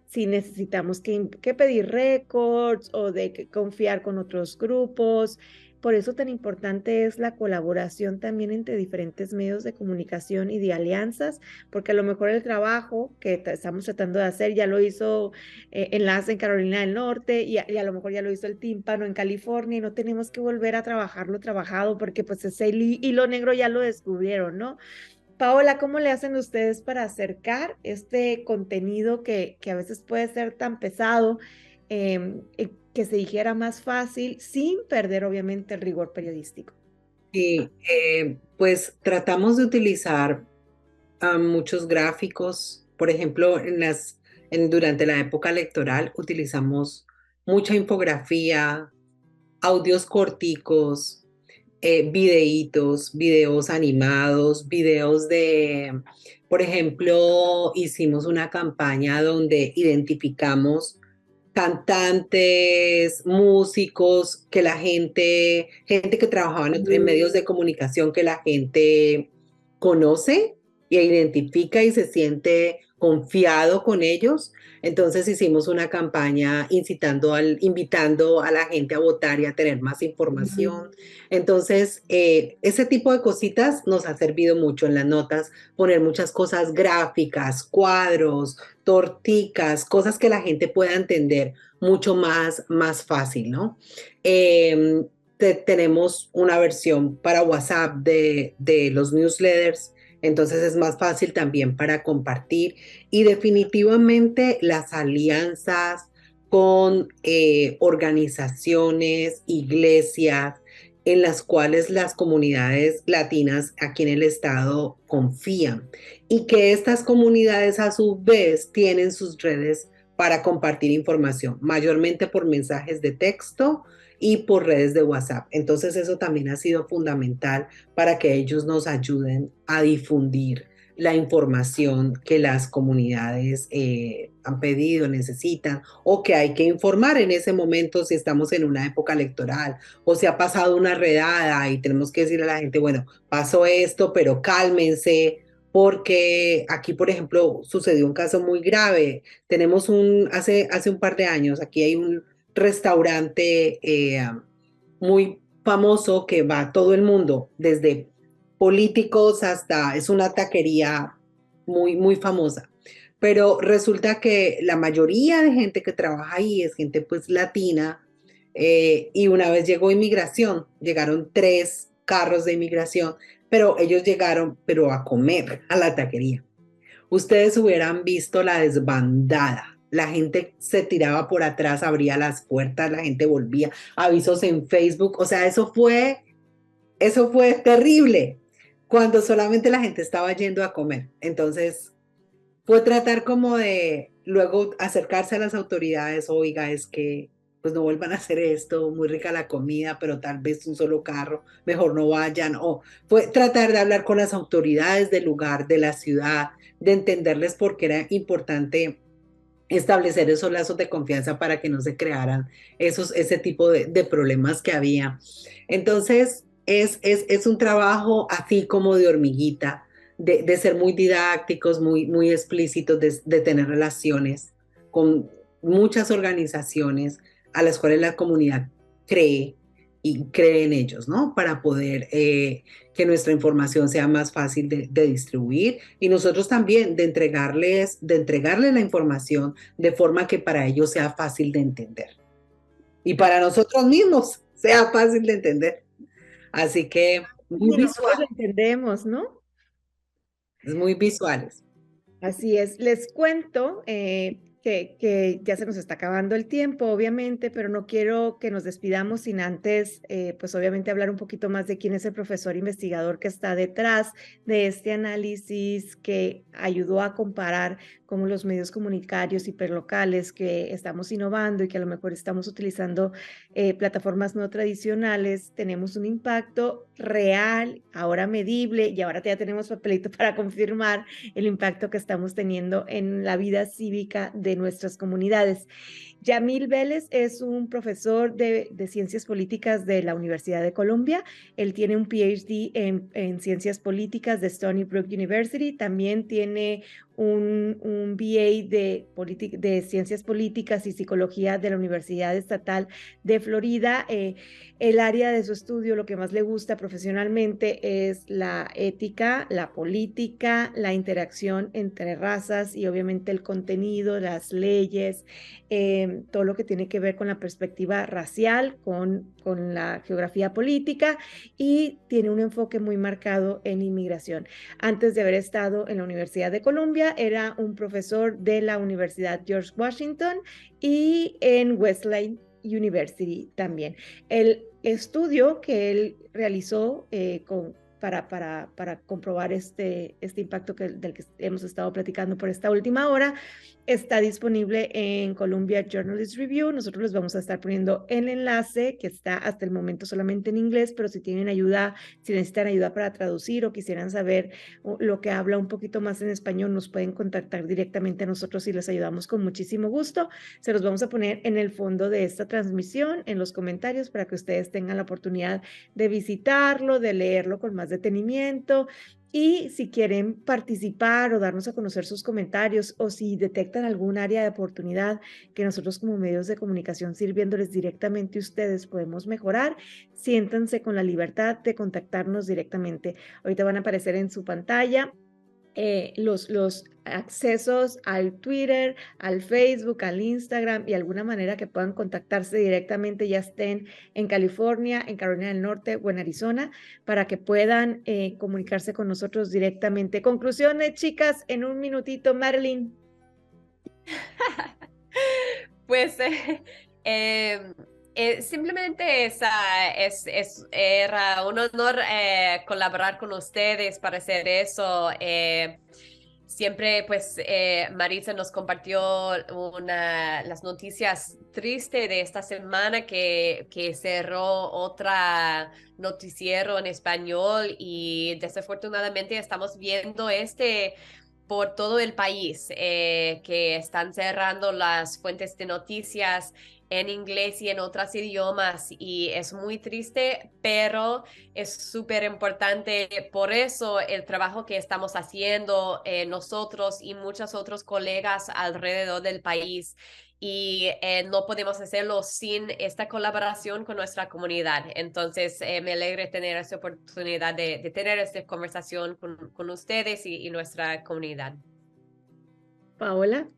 si necesitamos que pedir récords o de que confiar con otros grupos. Por eso tan importante es la colaboración también entre diferentes medios de comunicación y de alianzas, porque a lo mejor el trabajo que estamos tratando de hacer ya lo hizo Enlace en Carolina del Norte y a lo mejor ya lo hizo el Tímpano en California y no tenemos que volver a trabajar lo trabajado porque pues ese hilo negro ya lo descubrieron, ¿no? Paola, ¿cómo le hacen ustedes para acercar este contenido que a veces puede ser tan pesado, que se dijera más fácil sin perder obviamente el rigor periodístico? Y pues tratamos de utilizar muchos gráficos. Por ejemplo, durante la época electoral utilizamos mucha infografía, audios corticos, videos animados, por ejemplo, hicimos una campaña donde identificamos cantantes, músicos, gente que trabajaba en medios de comunicación que la gente conoce e identifica y se siente confiado con ellos. Entonces hicimos una campaña invitando a la gente a votar y a tener más información. Entonces, ese tipo de cositas nos ha servido mucho en las notas, poner muchas cosas gráficas, cuadros, torticas, cosas que la gente pueda entender mucho más fácil, ¿no? Eh, tenemos una versión para WhatsApp de los newsletters, entonces es más fácil también para compartir y definitivamente las alianzas con organizaciones, iglesias, en las cuales las comunidades latinas aquí en el estado confían y que estas comunidades a su vez tienen sus redes para compartir información, mayormente por mensajes de texto y por redes de WhatsApp. Entonces eso también ha sido fundamental para que ellos nos ayuden a difundir la información que las comunidades han pedido, necesitan o que hay que informar en ese momento si estamos en una época electoral o si ha pasado una redada y tenemos que decir a la gente, bueno, pasó esto, pero cálmense. Porque aquí, por ejemplo, sucedió un caso muy grave. Hace un par de años, aquí hay un restaurante muy famoso que va todo el mundo, desde políticos hasta, es una taquería muy famosa. Pero resulta que la mayoría de gente que trabaja ahí es gente pues latina, y una vez llegó inmigración, llegaron 3 carros de inmigración, pero ellos llegaron pero a comer a la taquería. Ustedes hubieran visto la desbandada. La gente se tiraba por atrás, abría las puertas, la gente volvía, avisos en Facebook. O sea, eso fue terrible cuando solamente la gente estaba yendo a comer. Entonces, fue tratar como de luego acercarse a las autoridades, oiga, es que pues no vuelvan a hacer esto, muy rica la comida, pero tal vez un solo carro, mejor no vayan. O fue tratar de hablar con las autoridades del lugar, de la ciudad, de entenderles por qué era importante establecer esos lazos de confianza para que no se crearan ese tipo de problemas que había. Entonces, es un trabajo así como de hormiguita, de ser muy didácticos, muy explícitos, de tener relaciones con muchas organizaciones a las cuales la comunidad cree y cree en ellos, ¿no? Para poder que nuestra información sea más fácil de distribuir y nosotros también de entregarles la información de forma que para ellos sea fácil de entender y para nosotros mismos sea fácil de entender. Así que muy Y nosotros lo visual, entendemos, ¿no? es muy visuales. Así es, les cuento que ya se nos está acabando el tiempo, obviamente, pero no quiero que nos despidamos sin antes, pues obviamente hablar un poquito más de quién es el profesor investigador que está detrás de este análisis que ayudó a comparar cómo los medios comunitarios hiperlocales que estamos innovando y que a lo mejor estamos utilizando plataformas no tradicionales, tenemos un impacto real, ahora medible, y ahora ya tenemos papelito para confirmar el impacto que estamos teniendo en la vida cívica de nuestras comunidades. Yamil Vélez es un profesor de ciencias políticas de la Universidad de Columbia. Él tiene un PhD en ciencias políticas de Stony Brook University. También tiene un BA de ciencias políticas y psicología de la Universidad Estatal de Florida. El área de su estudio, lo que más le gusta profesionalmente es la ética, la política, la interacción entre razas y obviamente el contenido, las leyes, todo lo que tiene que ver con la perspectiva racial, con la geografía política y tiene un enfoque muy marcado en inmigración. Antes de haber estado en la Universidad de Columbia, era un profesor de la Universidad George Washington y en Wesleyan University también. El estudio que él realizó para comprobar este impacto del que hemos estado platicando por esta última hora está disponible en Columbia Journalist Review. Nosotros les vamos a estar poniendo el enlace que está hasta el momento solamente en inglés, pero si tienen ayuda, si necesitan ayuda para traducir o quisieran saber lo que habla un poquito más en español, nos pueden contactar directamente a nosotros y les ayudamos con muchísimo gusto. Se los vamos a poner en el fondo de esta transmisión, en los comentarios, para que ustedes tengan la oportunidad de visitarlo, de leerlo con más detenimiento Y si quieren participar o darnos a conocer sus comentarios o si detectan algún área de oportunidad que nosotros como medios de comunicación sirviéndoles directamente a ustedes podemos mejorar, siéntanse con la libertad de contactarnos directamente. Ahorita van a aparecer en su pantalla los accesos al Twitter, al Facebook, al Instagram y alguna manera que puedan contactarse directamente, ya estén en California, en Carolina del Norte o en Arizona, para que puedan comunicarse con nosotros directamente. Conclusiones, chicas, en un minutito, Marilyn. Pues simplemente era un honor colaborar con ustedes para hacer eso. Siempre, pues, Maritza nos compartió las noticias tristes de esta semana que cerró otra noticiero en español y desafortunadamente estamos viendo por todo el país, que están cerrando las fuentes de noticias en inglés y en otros idiomas y es muy triste, pero es súper importante. Por eso el trabajo que estamos haciendo nosotros y muchos otros colegas alrededor del país y no podemos hacerlo sin esta colaboración con nuestra comunidad. Entonces, me alegra tener esta oportunidad de tener esta conversación con ustedes y nuestra comunidad. Paola.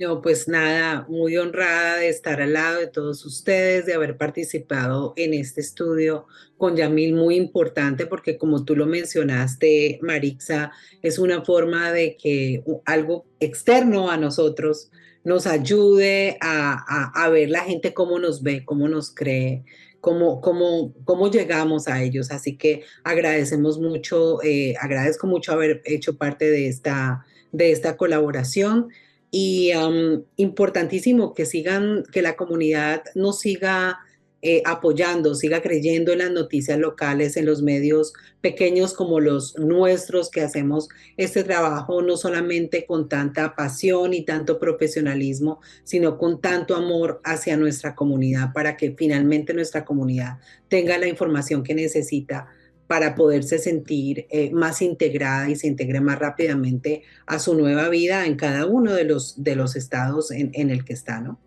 No, pues nada, muy honrada de estar al lado de todos ustedes, de haber participado en este estudio con Yamil, muy importante porque como tú lo mencionaste, Marixa, es una forma de que algo externo a nosotros nos ayude a ver la gente cómo nos ve, cómo nos cree, cómo llegamos a ellos. Así que agradecemos mucho, agradezco mucho haber hecho parte de esta colaboración. Y importantísimo que que la comunidad nos siga apoyando, siga creyendo en las noticias locales, en los medios pequeños como los nuestros, que hacemos este trabajo no solamente con tanta pasión y tanto profesionalismo, sino con tanto amor hacia nuestra comunidad para que finalmente nuestra comunidad tenga la información que necesita para poderse sentir más integrada y se integre más rápidamente a su nueva vida en cada uno de los estados en el que está, ¿no?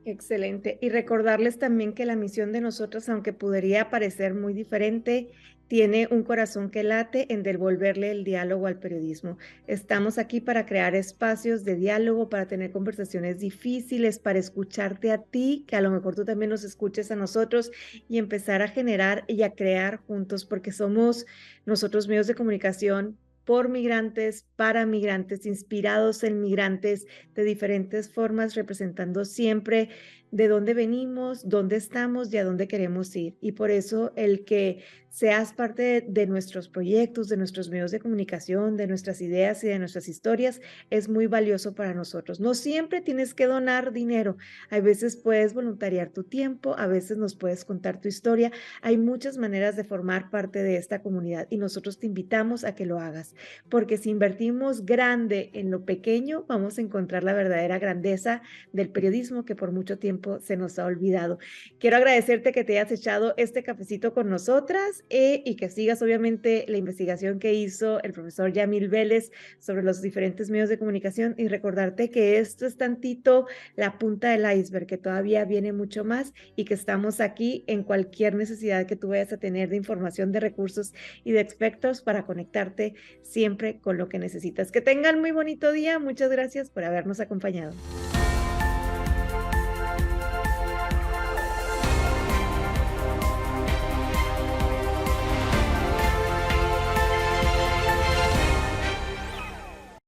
Excelente. Y recordarles también que la misión de nosotros, aunque podría parecer muy diferente, tiene un corazón que late en devolverle el diálogo al periodismo. Estamos aquí para crear espacios de diálogo, para tener conversaciones difíciles, para escucharte a ti, que a lo mejor tú también nos escuches a nosotros y empezar a generar y a crear juntos, porque somos nosotros medios de comunicación por migrantes, para migrantes, inspirados en migrantes de diferentes formas, representando siempre de dónde venimos, dónde estamos y a dónde queremos ir. Y por eso el que seas parte de nuestros proyectos, de nuestros medios de comunicación, de nuestras ideas y de nuestras historias es muy valioso para nosotros. No siempre tienes que donar dinero. A veces puedes voluntariar tu tiempo, a veces nos puedes contar tu historia. Hay muchas maneras de formar parte de esta comunidad y nosotros te invitamos a que lo hagas, porque si invertimos grande en lo pequeño, vamos a encontrar la verdadera grandeza del periodismo que por mucho tiempo se nos ha olvidado. Quiero agradecerte que te hayas echado este cafecito con nosotras y que sigas obviamente la investigación que hizo el profesor Yamil Vélez sobre los diferentes medios de comunicación y recordarte que esto es tantito la punta del iceberg, que todavía viene mucho más y que estamos aquí en cualquier necesidad que tú vayas a tener de información, de recursos y de expertos para conectarte siempre con lo que necesitas. Que tengan muy bonito día. Muchas gracias por habernos acompañado.